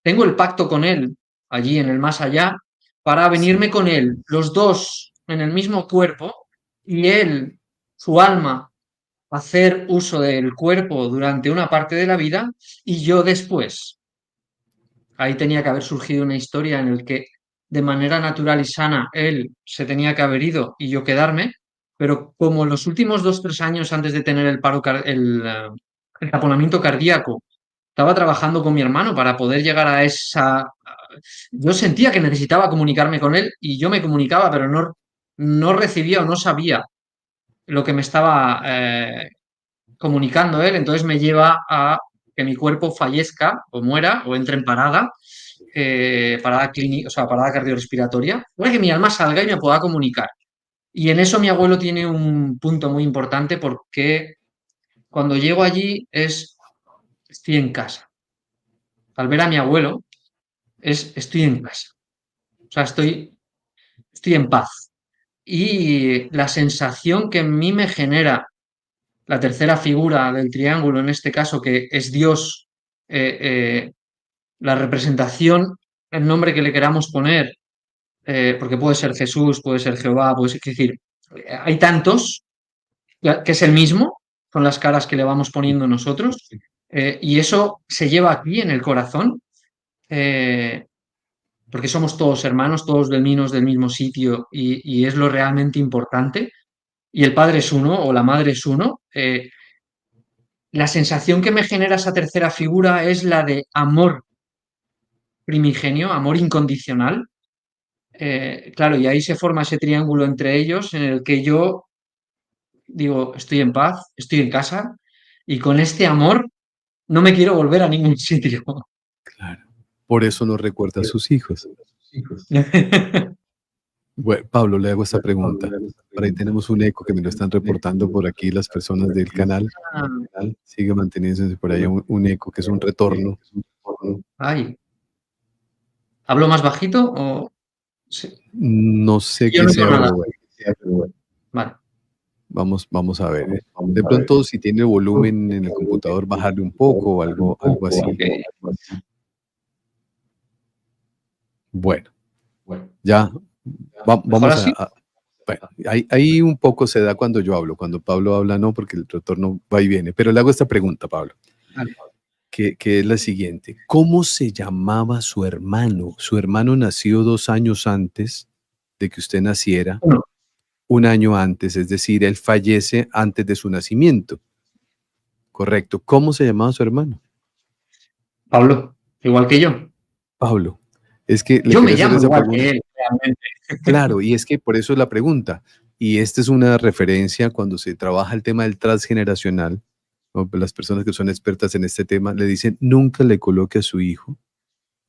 tengo el pacto con él, allí en el más allá, para venirme
sí.
con él, los dos en el mismo cuerpo, y él, su alma, hacer uso del cuerpo durante una parte de la vida, y yo después. Ahí tenía que haber surgido una historia en el que de manera natural y sana, él se tenía que haber ido y yo quedarme, pero como los últimos 2, 3 años antes de tener el taponamiento cardíaco, estaba trabajando con mi hermano para poder llegar a esa... Yo sentía que necesitaba comunicarme con él y yo me comunicaba, pero no recibía o no sabía lo que me estaba comunicando él, entonces me lleva a que mi cuerpo fallezca o muera o entre en parada, parada clínica, o sea, parada cardiorrespiratoria, para que mi alma salga y me pueda comunicar. Y en eso mi abuelo tiene un punto muy importante porque cuando llego allí estoy en casa. Al ver a mi abuelo, estoy en casa. O sea, estoy en paz. Y la sensación que en mí me genera la tercera figura del triángulo, en este caso, que es Dios, eh, eh, la representación, el nombre que le queramos poner, porque puede ser Jesús, puede ser Jehová, puede ser, es decir, hay tantos que es el mismo, con las caras que le vamos poniendo nosotros, y eso se lleva aquí en el corazón, eh, porque somos todos hermanos, todos venidos del mismo sitio, y es lo realmente importante, y el Padre es uno o la Madre es uno. La sensación que me genera esa tercera figura es la de amor primigenio, amor incondicional. Claro, y ahí se forma ese triángulo entre ellos en el que yo digo, estoy en paz, estoy en casa y con este amor no me quiero volver a ningún sitio.
Claro. Por eso no recuerda a sus hijos. Bueno, Pablo, le hago esta pregunta. Por ahí tenemos un eco que me lo están reportando por aquí las personas del canal. Sigue manteniéndose por ahí un eco que es un retorno.
Ay, ¿hablo más bajito o...? Sí.
No sé
Yo
qué
no digo
sea,
nada.
pero bueno,
Vale.
vamos a ver. De pronto, si tiene volumen en el computador, bajarle un poco o algo así. Bueno, ya
¿Mejor
vamos
así?
bueno, ahí un poco se da cuando yo hablo. Cuando Pablo habla, no, porque el retorno va y viene. Pero le hago esta pregunta, Pablo,
Vale.
que es la siguiente. ¿Cómo se llamaba su hermano? Su hermano nació 2 años antes de que usted naciera,
Bueno,
1 año antes, es decir, él fallece antes de su nacimiento. Correcto. ¿Cómo se llamaba su hermano?
Pablo, igual que yo.
Pablo. Es que le
Yo me
quería hacer
llamo
esa
igual
pregunta.
que él, realmente.
Claro, y es que por eso es la pregunta. Y esta es una referencia cuando se trabaja el tema del transgeneracional, ¿no? Pues las personas que son expertas en este tema le dicen, nunca le coloque a su hijo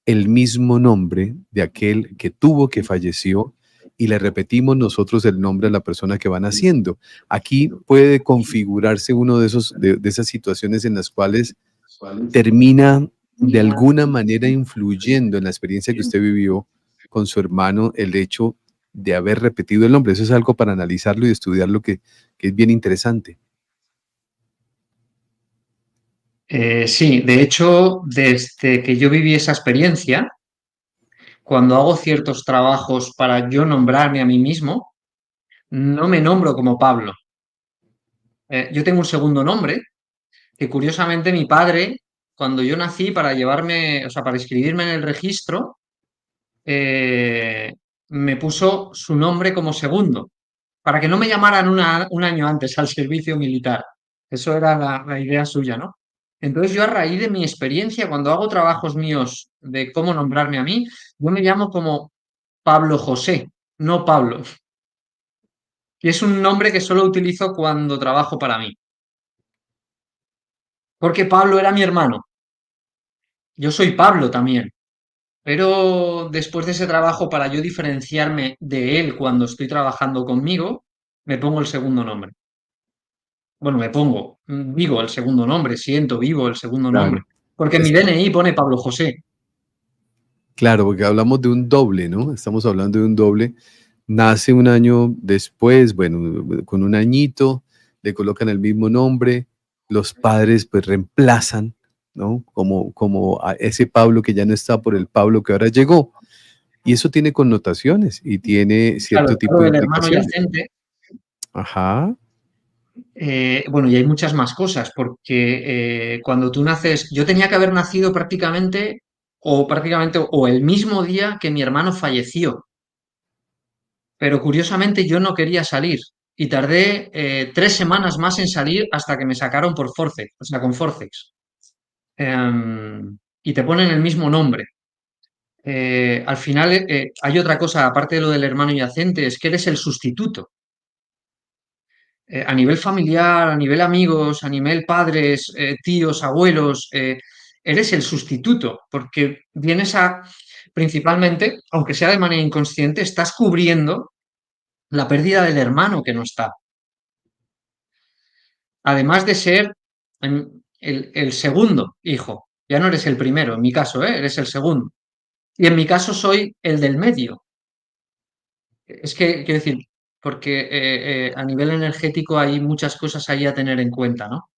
el mismo nombre de aquel que tuvo, que falleció, y le repetimos nosotros el nombre a la persona que va naciendo. Aquí puede configurarse uno de esas situaciones en las cuales termina de alguna manera influyendo en la experiencia que usted vivió con su hermano el hecho de haber repetido el nombre. Eso es algo para analizarlo y estudiarlo que es bien interesante.
Sí, de hecho, desde que yo viví esa experiencia, cuando hago ciertos trabajos para yo nombrarme a mí mismo, no me nombro como Pablo. Yo tengo un segundo nombre que curiosamente mi padre, cuando yo nací, para llevarme, o sea, para inscribirme en el registro, eh, me puso su nombre como segundo, para que no me llamaran un año antes al servicio militar. Eso era la idea suya, ¿no? Entonces yo a raíz de mi experiencia, cuando hago trabajos míos de cómo nombrarme a mí, yo me llamo como Pablo José, no Pablo. Y es un nombre que solo utilizo cuando trabajo para mí, porque Pablo era mi hermano. Yo soy Pablo también. Pero después de ese trabajo, para yo diferenciarme de él cuando estoy trabajando conmigo, me pongo el segundo nombre. Bueno, digo el segundo nombre, siento vivo el segundo nombre.
Claro.
Porque en mi
Es,
DNI pone Pablo José.
claro, porque hablamos de un doble, ¿no? Estamos hablando de un doble. Nace 1 año después, bueno, con 1 añito, le colocan el mismo nombre, los padres pues reemplazan, ¿no? Como a ese Pablo que ya no está por el Pablo que ahora llegó. Y eso tiene connotaciones y tiene
Claro,
cierto
el
tipo
cargo
de
del hermano
implicaciones.
yacente.
Ajá,
Bueno, y hay muchas más cosas, porque cuando tú naces, yo tenía que haber nacido prácticamente o prácticamente o el mismo día que mi hermano falleció. Pero curiosamente yo no quería salir y tardé 3 semanas más en salir hasta que me sacaron por Forceps, o sea, con Forceps. Y te ponen el mismo nombre. Al final hay otra cosa, aparte de lo del hermano yacente, es que eres el sustituto. A nivel familiar, a nivel amigos, a nivel padres, tíos, abuelos, eres el sustituto, porque vienes a, principalmente, aunque sea de manera inconsciente, estás cubriendo la pérdida del hermano que no está. Además de ser el segundo hijo, ya no eres el primero, en mi caso, eres el segundo. Y en mi caso soy el del medio. Es que, quiero decir, porque a nivel energético hay muchas cosas ahí a tener en cuenta, ¿no?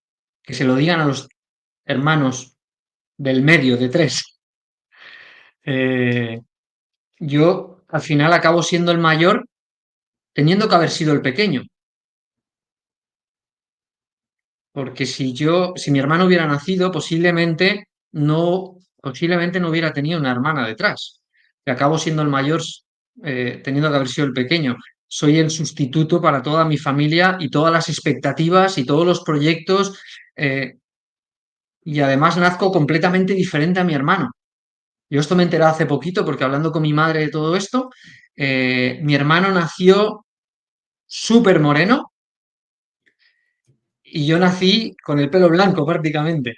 Que se lo digan a los hermanos del medio, de tres. Eh, yo al final acabo siendo el mayor teniendo que haber sido el pequeño. Porque si mi hermano hubiera nacido, posiblemente no hubiera tenido una hermana detrás. Y acabo siendo el mayor, teniendo que haber sido el pequeño. Soy el sustituto para toda mi familia y todas las expectativas y todos los proyectos. eh, y además nazco completamente diferente a mi hermano. Yo esto me he enterado hace poquito porque hablando con mi madre de todo esto, mi hermano nació súper moreno y yo nací con el pelo blanco prácticamente.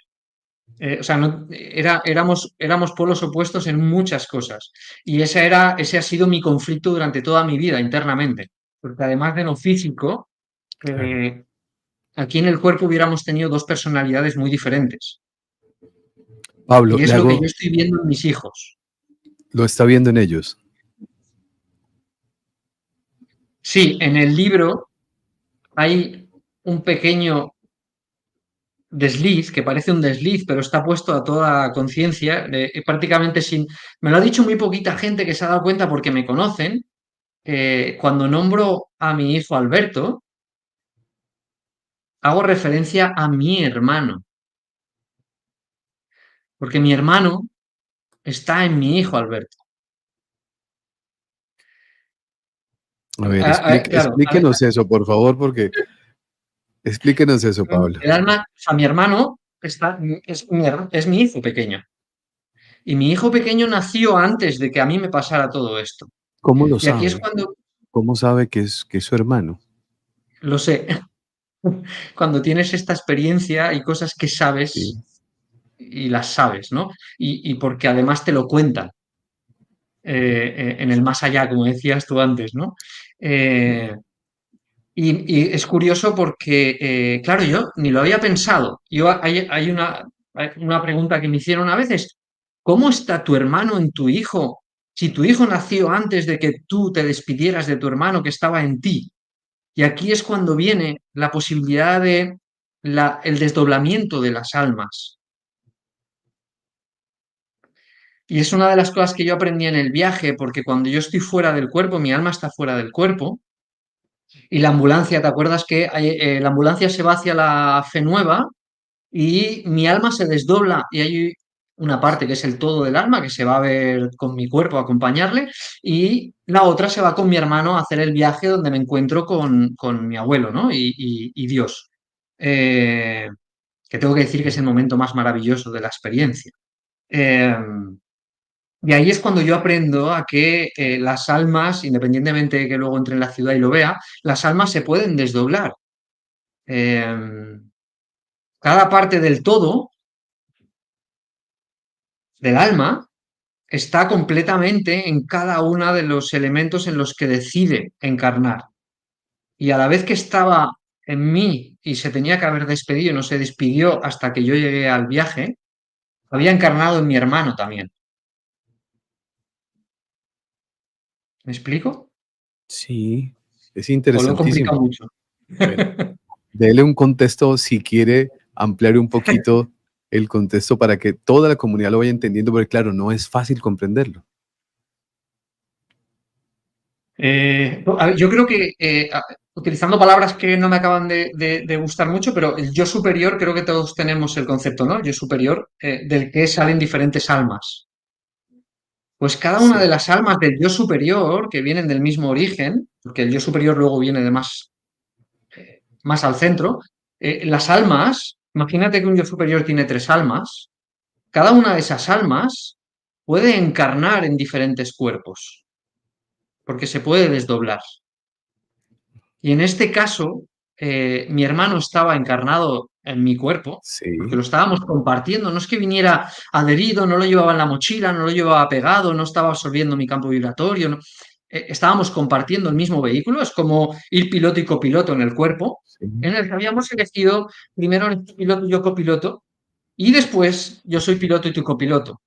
O sea, éramos polos opuestos en muchas cosas. Y ese ha sido mi conflicto durante toda mi vida internamente. Porque además de lo físico,
Claro.
eh, aquí en el cuerpo hubiéramos tenido dos personalidades muy diferentes.
Pablo,
Y es lo que yo estoy viendo en mis hijos.
lo está viendo en ellos.
Sí, en el libro hay un pequeño desliz, que parece un desliz, pero está puesto a toda conciencia, prácticamente sin... Me lo ha dicho muy poquita gente que se ha dado cuenta porque me conocen. Cuando nombro a mi hijo Alberto, hago referencia a mi hermano, porque mi hermano está en mi hijo Alberto.
A ver,
Claro,
explíquenos eso, por favor, porque explíquenos eso, Pablo.
el alma, o sea, mi hermano es mi hijo pequeño. Y mi hijo pequeño nació antes de que a mí me pasara todo esto.
¿Cómo lo
Y aquí es
sabe?
cuando,
¿Cómo sabe que es su hermano?
lo sé, cuando tienes esta experiencia y cosas que sabes
Sí.
y las sabes, ¿no? Y porque además te lo cuentan. En el más allá, como decías tú antes, ¿no? Eh, y es curioso porque, claro, yo ni lo había pensado. Hay una pregunta que me hicieron a veces, ¿cómo está tu hermano en tu hijo? Si tu hijo nació antes de que tú te despidieras de tu hermano que estaba en ti. Y aquí es cuando viene la posibilidad de el desdoblamiento de las almas. Y es una de las cosas que yo aprendí en el viaje, porque cuando yo estoy fuera del cuerpo, mi alma está fuera del cuerpo. Y la ambulancia, ¿te acuerdas que la ambulancia se va hacia la fe nueva y mi alma se desdobla y hay una parte que es el todo del alma que se va a ver con mi cuerpo a acompañarle y la otra se va con mi hermano a hacer el viaje donde me encuentro con mi abuelo, ¿no? Y Dios. Eh, que tengo que decir que es el momento más maravilloso de la experiencia. Eh, y ahí es cuando yo aprendo a que las almas, independientemente de que luego entre en la ciudad y lo vea, las almas se pueden desdoblar. Eh, cada parte del todo, del alma, está completamente en cada uno de los elementos en los que decide encarnar. Y a la vez que estaba en mí y se tenía que haber despedido, no se despidió hasta que yo llegué al viaje, había encarnado en mi hermano también. ¿Me explico?
Sí, es
¿O lo he complicado
interesantísimo.
mucho?
Bueno, dele un contexto si quiere ampliar un poquito el contexto para que toda la comunidad lo vaya entendiendo, porque claro, no es fácil comprenderlo.
A ver, yo creo que, utilizando palabras que no me acaban de gustar mucho, pero el yo superior, creo que todos tenemos el concepto, ¿no? Yo superior, del que salen diferentes almas. Pues cada una de
Sí,
las almas del yo superior, que vienen del mismo origen, porque el yo superior luego viene de más al centro, las almas, imagínate que un yo superior tiene tres almas, cada una de esas almas puede encarnar en diferentes cuerpos, porque se puede desdoblar. Y en este caso, mi hermano estaba encarnado en mi cuerpo, porque
sí,
lo estábamos compartiendo. No es que viniera adherido, no lo llevaba en la mochila, no lo llevaba pegado, no estaba absorbiendo mi campo vibratorio. Estábamos compartiendo el mismo vehículo, es como ir piloto y copiloto en el cuerpo,
sí.
en el que habíamos elegido primero el piloto y yo copiloto, y después yo soy piloto y tú copiloto.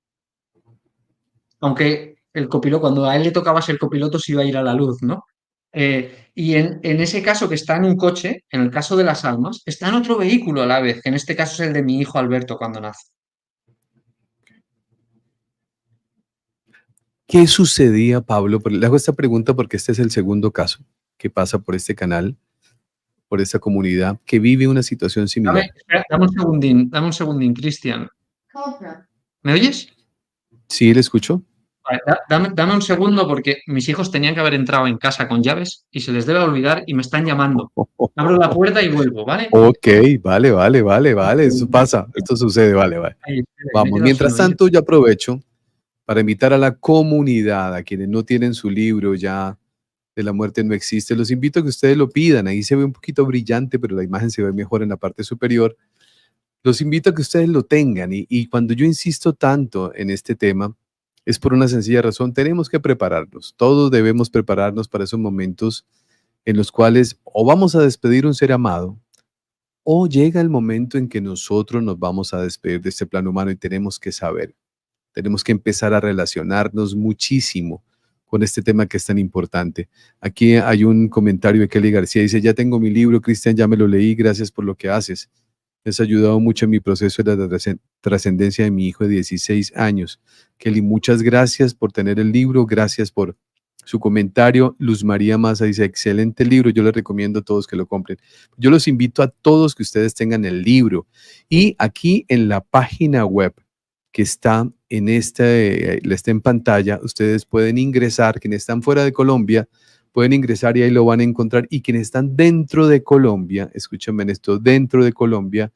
Aunque el copiloto, cuando a él le tocaba ser copiloto, se iba a ir a la luz, ¿no? Y en ese caso que está en un coche, en el caso de las almas, está en otro vehículo a la vez, que en este caso es el de mi hijo Alberto cuando nace.
¿Qué sucedía, Pablo? Le hago esta pregunta porque este es el segundo caso que pasa por este canal, por esta comunidad, que vive una situación similar.
Dame un segundín, Cristian. ¿Me oyes?
¿Sí le escucho?
Vale, dame un segundo porque mis hijos tenían que haber entrado en casa con llaves y se les debe olvidar y me están llamando. Abro la puerta y vuelvo, ¿vale?
Ok, vale, vale, vale, vale, eso pasa, esto sucede, vale, vale.
Ahí, espera, me he
Vamos,
quedado sin
mientras
oír.
tanto, yo aprovecho para invitar a la comunidad, a quienes no tienen su libro ya de La muerte no existe, los invito a que ustedes lo pidan. Ahí se ve un poquito brillante, pero la imagen se ve mejor en la parte superior. Los invito a que ustedes lo tengan y cuando yo insisto tanto en este tema es por una sencilla razón, tenemos que prepararnos, todos debemos prepararnos para esos momentos en los cuales o vamos a despedir un ser amado o llega el momento en que nosotros nos vamos a despedir de este plano humano y tenemos que saber, tenemos que empezar a relacionarnos muchísimo con este tema que es tan importante. Aquí hay un comentario de Kelly García, dice, ya tengo mi libro, Cristian, ya me lo leí, gracias por lo que haces. Me has ayudado mucho en mi proceso de la trascendencia de mi hijo de 16 años. Kelly, muchas gracias por tener el libro, gracias por su comentario. Luz María Maza dice, excelente libro, yo les recomiendo a todos que lo compren. Yo los invito a todos que ustedes tengan el libro. Y aquí en la página web que está en pantalla, ustedes pueden ingresar, quienes están fuera de Colombia, pueden ingresar y ahí lo van a encontrar. Y quienes están dentro de Colombia, escúchenme en esto, dentro de Colombia,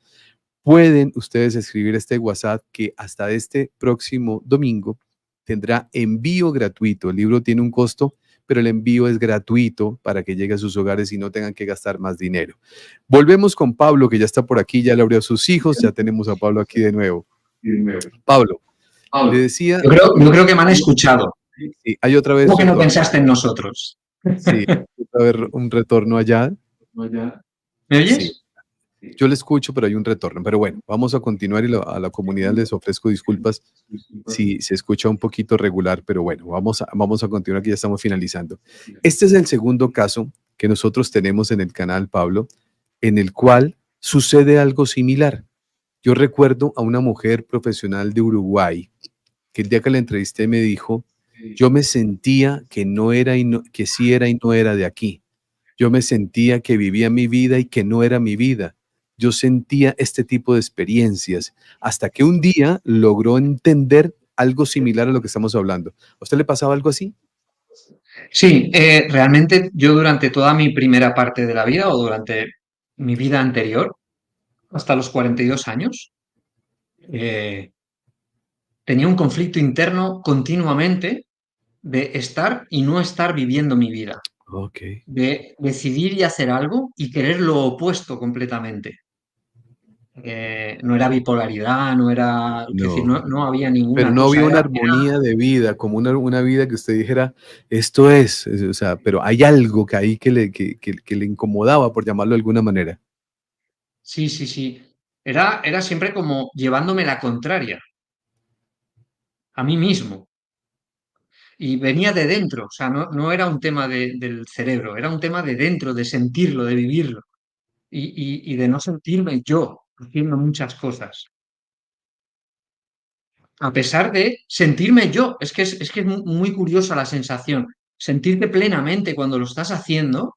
pueden ustedes escribir este WhatsApp que hasta este próximo domingo tendrá envío gratuito. El libro tiene un costo, pero el envío es gratuito para que llegue a sus hogares y no tengan que gastar más dinero. Volvemos con Pablo, que ya está por aquí, ya le abrió a sus hijos, ya tenemos a Pablo aquí de nuevo. Pablo, le decía,
Yo creo que me han escuchado.
sí, hay otra vez
¿Cómo que no
retorno,
pensaste en nosotros?
sí, a ver un retorno allá,
¿Me
sí.
oyes?
Yo le escucho, pero hay un retorno. Pero bueno, vamos a continuar y a la comunidad les ofrezco disculpas si se escucha un poquito regular, pero bueno, vamos a continuar que ya estamos finalizando. Este es el segundo caso que nosotros tenemos en el canal, Pablo, en el cual sucede algo similar. Yo recuerdo a una mujer profesional de Uruguay que el día que la entrevisté me dijo, yo me sentía que no era que sí era y no era de aquí. Yo me sentía que vivía mi vida y que no era mi vida. Yo sentía este tipo de experiencias hasta que un día logró entender algo similar a lo que estamos hablando. ¿A usted le pasaba algo así?
Sí, realmente yo durante toda mi primera parte de la vida o durante mi vida anterior, hasta los 42 años, eh, tenía un conflicto interno continuamente de estar y no estar viviendo mi vida,
Ok.
de decidir y hacer algo y querer lo opuesto completamente. No era bipolaridad, no era, es decir,
No,
no había
pero
ninguna
no había
cosa,
una armonía de vida, como una vida que usted dijera, esto es, o sea, pero hay algo que ahí que le incomodaba, por llamarlo de alguna manera.
sí, sí, sí, era siempre como llevándome la contraria a mí mismo. Y venía de dentro, o sea, no era un tema del cerebro, era un tema de dentro, de sentirlo, de vivirlo y de no sentirme yo haciendo muchas cosas, a pesar de sentirme yo. Es que es muy curiosa la sensación, sentirte plenamente cuando lo estás haciendo,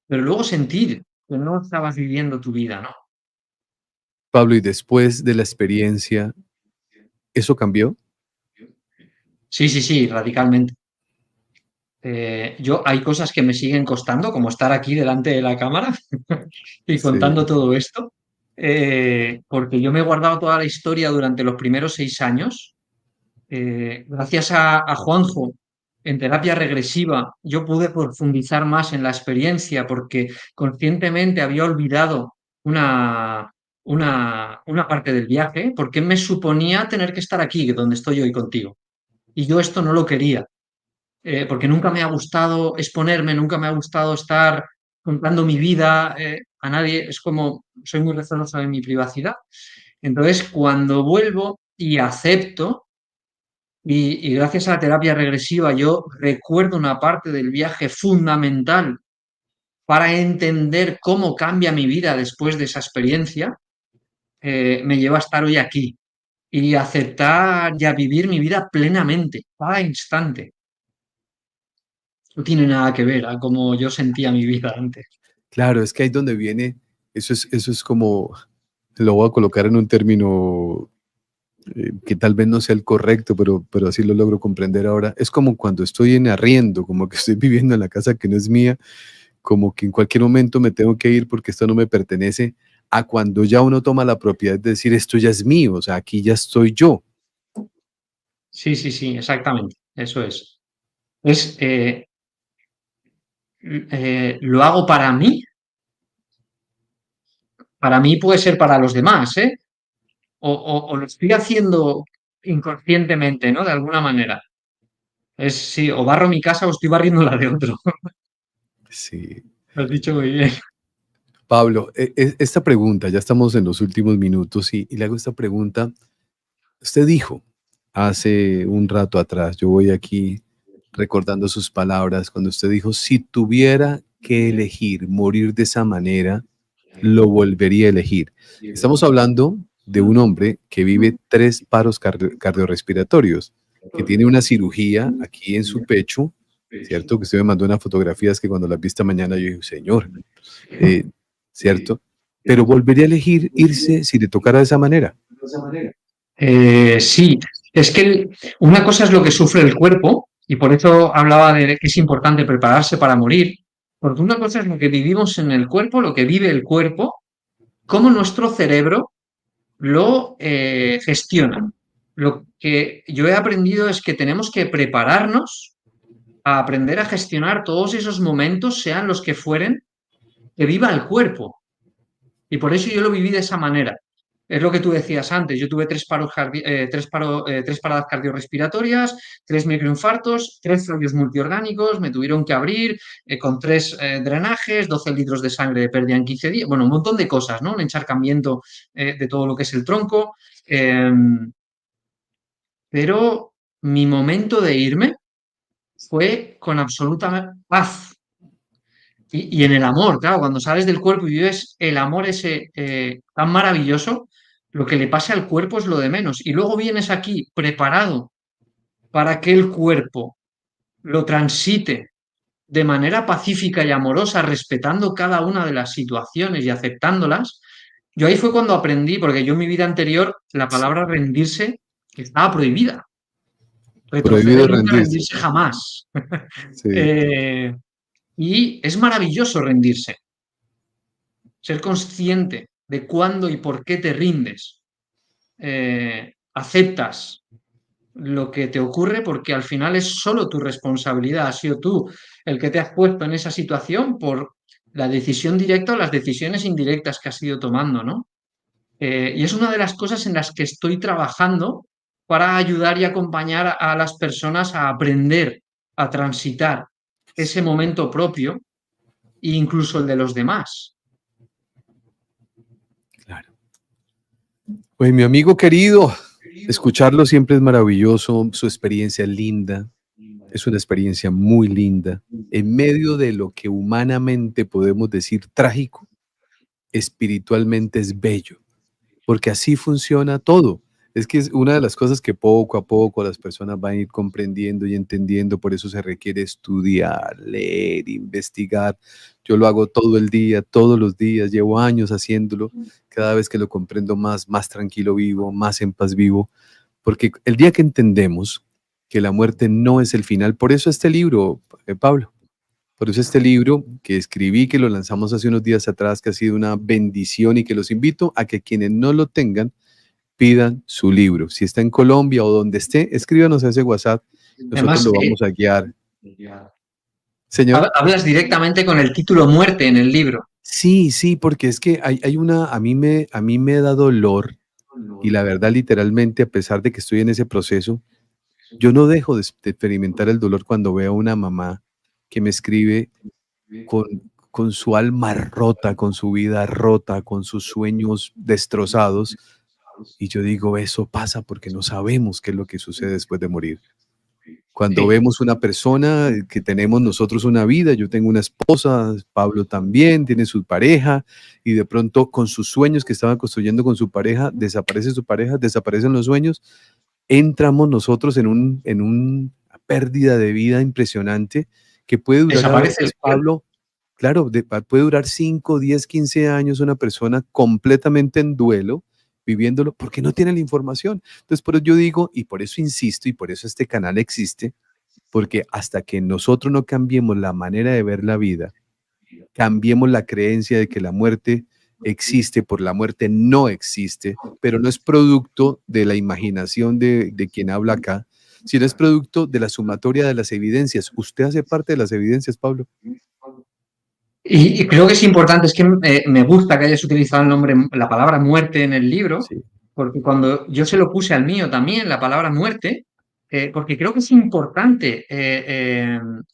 pero luego sentir que no estabas viviendo tu vida, ¿no?
Pablo, y después de la experiencia, ¿eso cambió?
Sí, sí, sí, radicalmente. Hay cosas que me siguen costando, como estar aquí delante de la cámara y contando
Sí,
todo esto, porque yo me he guardado toda la historia durante los primeros 6 años. Gracias a Juanjo, en terapia regresiva, yo pude profundizar más en la experiencia porque conscientemente había olvidado una, una parte del viaje, porque me suponía tener que estar aquí, donde estoy hoy contigo. Y yo esto no lo quería, porque nunca me ha gustado exponerme, nunca me ha gustado estar contando mi vida a nadie. Es como, soy muy receloso de mi privacidad. Entonces, cuando vuelvo y acepto, y gracias a la terapia regresiva, yo recuerdo una parte del viaje fundamental para entender cómo cambia mi vida después de esa experiencia, me lleva a estar hoy aquí y aceptar y a vivir mi vida plenamente, cada instante. No tiene nada que ver a cómo yo sentía mi vida antes.
claro, es que ahí donde viene, eso es como, lo voy a colocar en un término que tal vez no sea el correcto, pero así lo logro comprender ahora. Es como cuando estoy en arriendo, como que estoy viviendo en la casa que no es mía, como que en cualquier momento me tengo que ir porque esto no me pertenece, a cuando ya uno toma la propiedad de decir esto ya es mío, o sea, aquí ya estoy yo.
Sí, sí, sí, exactamente. Eso es. Es, lo hago para mí puede ser para los demás, ¿eh? O lo estoy haciendo inconscientemente, ¿no? De alguna manera. Es sí, o barro mi casa o estoy barriendo la de otro.
Sí.
Lo has dicho muy bien.
Pablo, esta pregunta, ya estamos en los últimos minutos y le hago esta pregunta. Usted dijo hace un rato atrás, yo voy aquí recordando sus palabras, cuando usted dijo, si tuviera que elegir morir de esa manera, lo volvería a elegir. Estamos hablando de un hombre que vive 3 paros cardiorrespiratorios, que tiene una cirugía aquí en su pecho, ¿cierto? Que usted me mandó unas fotografías que cuando las vi esta mañana yo dije, señor, eh, ¿cierto? Pero volvería a elegir irse si le tocara de esa manera.
Sí, es que una cosa es lo que sufre el cuerpo, y por eso hablaba de que es importante prepararse para morir, porque una cosa es lo que vivimos en el cuerpo, lo que vive el cuerpo, cómo nuestro cerebro lo gestiona. Lo que yo he aprendido es que tenemos que prepararnos a aprender a gestionar todos esos momentos, sean los que fueren, que viva el cuerpo. Y por eso yo lo viví de esa manera. Es lo que tú decías antes. Yo tuve tres paradas cardiorrespiratorias, 3 microinfartos, 3 fallos multiorgánicos, me tuvieron que abrir con 3 drenajes, 12 litros de sangre de pérdida en 15 días. Bueno, un montón de cosas, ¿no? Un encharcamiento de todo lo que es el tronco. Eh, pero mi momento de irme fue con absoluta paz. Y en el amor, claro, cuando sales del cuerpo y vives el amor ese tan maravilloso, lo que le pase al cuerpo es lo de menos. Y luego vienes aquí preparado para que el cuerpo lo transite de manera pacífica y amorosa, respetando cada una de las situaciones y aceptándolas. Yo ahí fue cuando aprendí, porque yo en mi vida anterior la palabra rendirse estaba prohibida.
Prohibido
Retroceder nunca,
rendirse.
rendirse jamás.
Sí,
Eh, y es maravilloso rendirse. Ser consciente de cuándo y por qué te rindes, aceptas lo que te ocurre porque al final es solo tu responsabilidad, has sido tú el que te has puesto en esa situación por la decisión directa o las decisiones indirectas que has ido tomando, ¿no? Y es una de las cosas en las que estoy trabajando para ayudar y acompañar a las personas a aprender a transitar ese momento propio e incluso el de los demás.
claro. Pues mi amigo querido, escucharlo siempre es maravilloso, su experiencia es linda, es una experiencia muy linda. En medio de lo que humanamente podemos decir trágico, espiritualmente es bello, porque así funciona todo. Es que es una de las cosas que poco a poco las personas van a ir comprendiendo y entendiendo, por eso se requiere estudiar, leer, investigar. Yo lo hago todo el día, todos los días, llevo años haciéndolo. Cada vez que lo comprendo más, más tranquilo vivo, más en paz vivo, porque el día que entendemos que la muerte no es el final. Por eso este libro, Pablo, por eso este libro que escribí, que lo lanzamos hace unos días atrás, que ha sido una bendición y que los invito a que quienes no lo tengan, pidan su libro. Si está en Colombia o donde esté, escríbanos a ese WhatsApp. Nosotros
Además,
lo vamos a guiar. Señor.
hablas directamente con el título muerte en el libro.
Sí, sí, porque es que hay una, a mí me da dolor y la verdad literalmente, a pesar de que estoy en ese proceso, yo no dejo de experimentar el dolor cuando veo a una mamá que me escribe con su alma rota, con su vida rota, con sus sueños destrozados. Y yo digo, eso pasa porque no sabemos qué es lo que sucede después de morir. Cuando
Sí,
vemos una persona que tenemos nosotros una vida, yo tengo una esposa, Pablo también tiene su pareja, y de pronto con sus sueños que estaban construyendo con su pareja, desaparecen los sueños, entramos nosotros en una pérdida de vida impresionante que puede durar a
desaparece el
veces,
sueño.
Pablo, claro, puede durar 5, 10, 15 años una persona completamente en duelo, viviéndolo, porque no tiene la información. Entonces, por eso yo digo, y por eso insisto, y por eso este canal existe, porque hasta que nosotros no cambiemos la manera de ver la vida, cambiemos la creencia de que la muerte existe, por la muerte no existe, pero no es producto de la imaginación de quien habla acá, sino es producto de la sumatoria de las evidencias. ¿Usted hace parte de las evidencias, Pablo?
Y creo que es importante, es que me gusta que hayas utilizado el nombre, la palabra muerte en el libro,
Sí,
porque cuando yo se lo puse al mío también, la palabra muerte, porque creo que es importante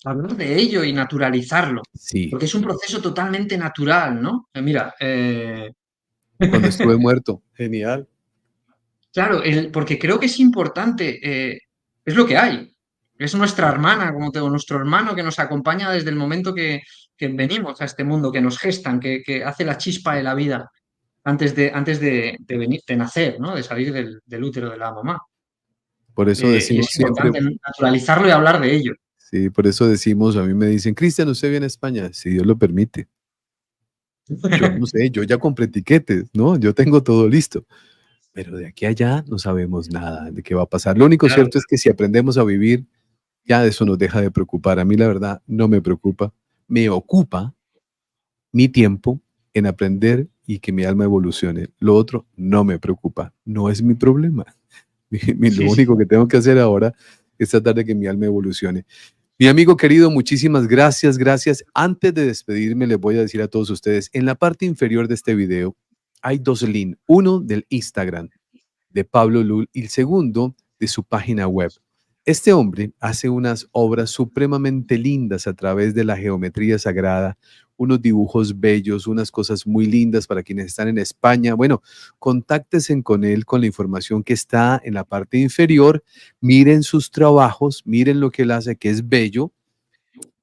hablar de ello y naturalizarlo,
sí,
porque es un proceso totalmente natural, ¿no? Mira,
cuando estuve muerto. Genial.
claro, porque creo que es importante, es lo que hay. Es nuestra hermana, como tengo, nuestro hermano que nos acompaña desde el momento que venimos a este mundo, que nos gestan, que hace la chispa de la vida antes de venir, de nacer, ¿no? De salir del útero de la mamá.
Por eso
Y
decimos
es
siempre,
importante naturalizarlo y hablar de ello.
sí, por eso decimos, a mí me dicen, Cristian, ¿usted viene a España? Si Dios lo permite. Yo no sé, yo ya compré tiquetes, ¿no? Yo tengo todo listo. Pero de aquí a allá no sabemos nada de qué va a pasar. Lo único
Claro.
cierto es que si aprendemos a vivir, ya eso nos deja de preocupar. A mí la verdad no me preocupa. Me ocupa mi tiempo en aprender y que mi alma evolucione. Lo otro no me preocupa. No es mi problema. Lo
Sí, sí.
único que tengo que hacer ahora es tratar de que mi alma evolucione. Mi amigo querido, muchísimas gracias, gracias. Antes de despedirme, les voy a decir a todos ustedes, en la parte inferior de este video hay dos links. Uno del Instagram de Pablo Lul y el segundo de su página web. Este hombre hace unas obras supremamente lindas a través de la geometría sagrada, unos dibujos bellos, unas cosas muy lindas para quienes están en España. Bueno, contáctense con él con la información que está en la parte inferior. Miren sus trabajos, miren lo que él hace, que es bello.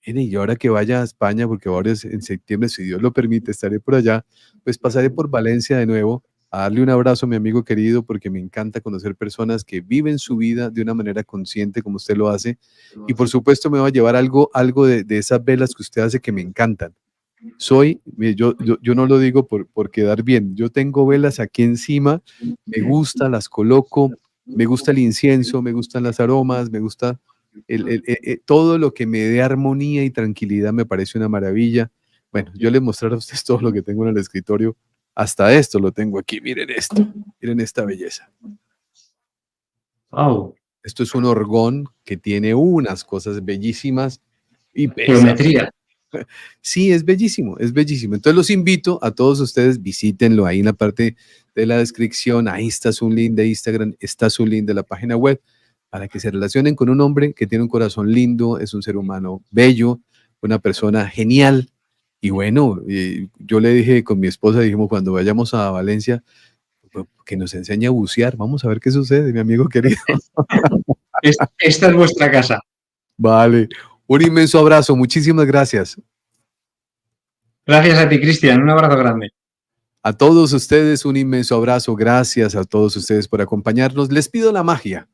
Mire, y ahora que vaya a España, porque ahora es en septiembre, si Dios lo permite, estaré por allá, pues pasaré por Valencia de nuevo a darle un abrazo a mi amigo querido, porque me encanta conocer personas que viven su vida de una manera consciente como usted lo hace. Y por supuesto me va a llevar algo de esas velas que usted hace que me encantan. Mire, yo no lo digo por quedar bien, yo tengo velas aquí encima, me gusta, las coloco, me gusta el incienso, me gustan las aromas, me gusta todo lo que me dé armonía y tranquilidad me parece una maravilla. Bueno, yo les mostraré a ustedes todo lo que tengo en el escritorio, hasta esto lo tengo aquí, miren esto, miren esta belleza.
Wow.
Esto es un orgón que tiene unas cosas bellísimas y pesa.
Geometría.
Sí, es bellísimo, es bellísimo. Entonces los invito a todos ustedes, visítenlo ahí en la parte de la descripción. Ahí está su link de Instagram, está su link de la página web, para que se relacionen con un hombre que tiene un corazón lindo, es un ser humano bello, una persona genial. Y bueno, yo le dije con mi esposa, dijimos, cuando vayamos a Valencia, que nos enseñe a bucear. Vamos a ver qué sucede, mi amigo querido.
Esta es vuestra casa.
Vale, un inmenso abrazo, muchísimas gracias.
Gracias a ti, Cristian. Un abrazo grande.
A todos ustedes un inmenso abrazo. Gracias a todos ustedes por acompañarnos. Les pido la magia.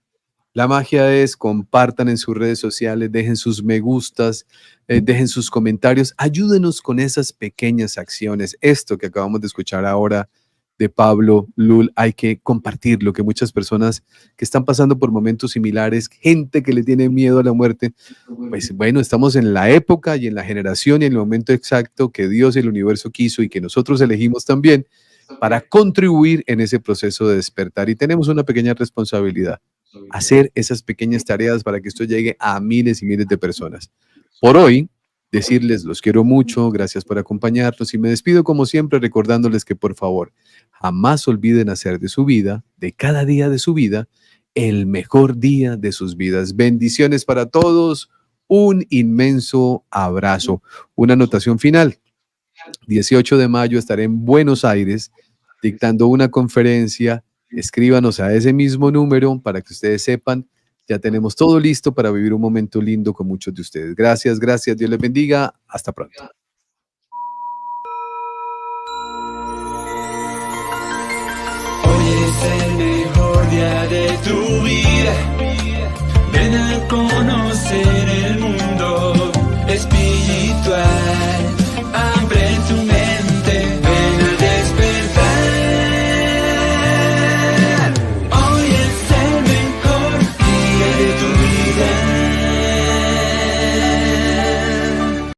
La magia es compartan en sus redes sociales, dejen sus me gustas, dejen sus comentarios. Ayúdenos con esas pequeñas acciones. Esto que acabamos de escuchar ahora de Pablo Lul, hay que compartirlo, que muchas personas que están pasando por momentos similares, gente que le tiene miedo a la muerte, pues bueno, estamos en la época y en la generación y en el momento exacto que Dios y el universo quiso y que nosotros elegimos también para contribuir en ese proceso de despertar. Y tenemos una pequeña responsabilidad, hacer esas pequeñas tareas para que esto llegue a miles y miles de personas. Por hoy, decirles los quiero mucho, gracias por acompañarnos y me despido como siempre recordándoles que por favor, jamás olviden hacer de su vida, de cada día de su vida, el mejor día de sus vidas. Bendiciones para todos, un inmenso abrazo. Una anotación final. 18 de mayo estaré en Buenos Aires dictando una conferencia. Escríbanos a ese mismo número para que ustedes sepan. Ya tenemos todo listo para vivir un momento lindo con muchos de ustedes. Gracias, gracias. Dios les bendiga. Hasta pronto.
Hoy es el mejor día de tu vida. Ven a conocer el mundo espiritual.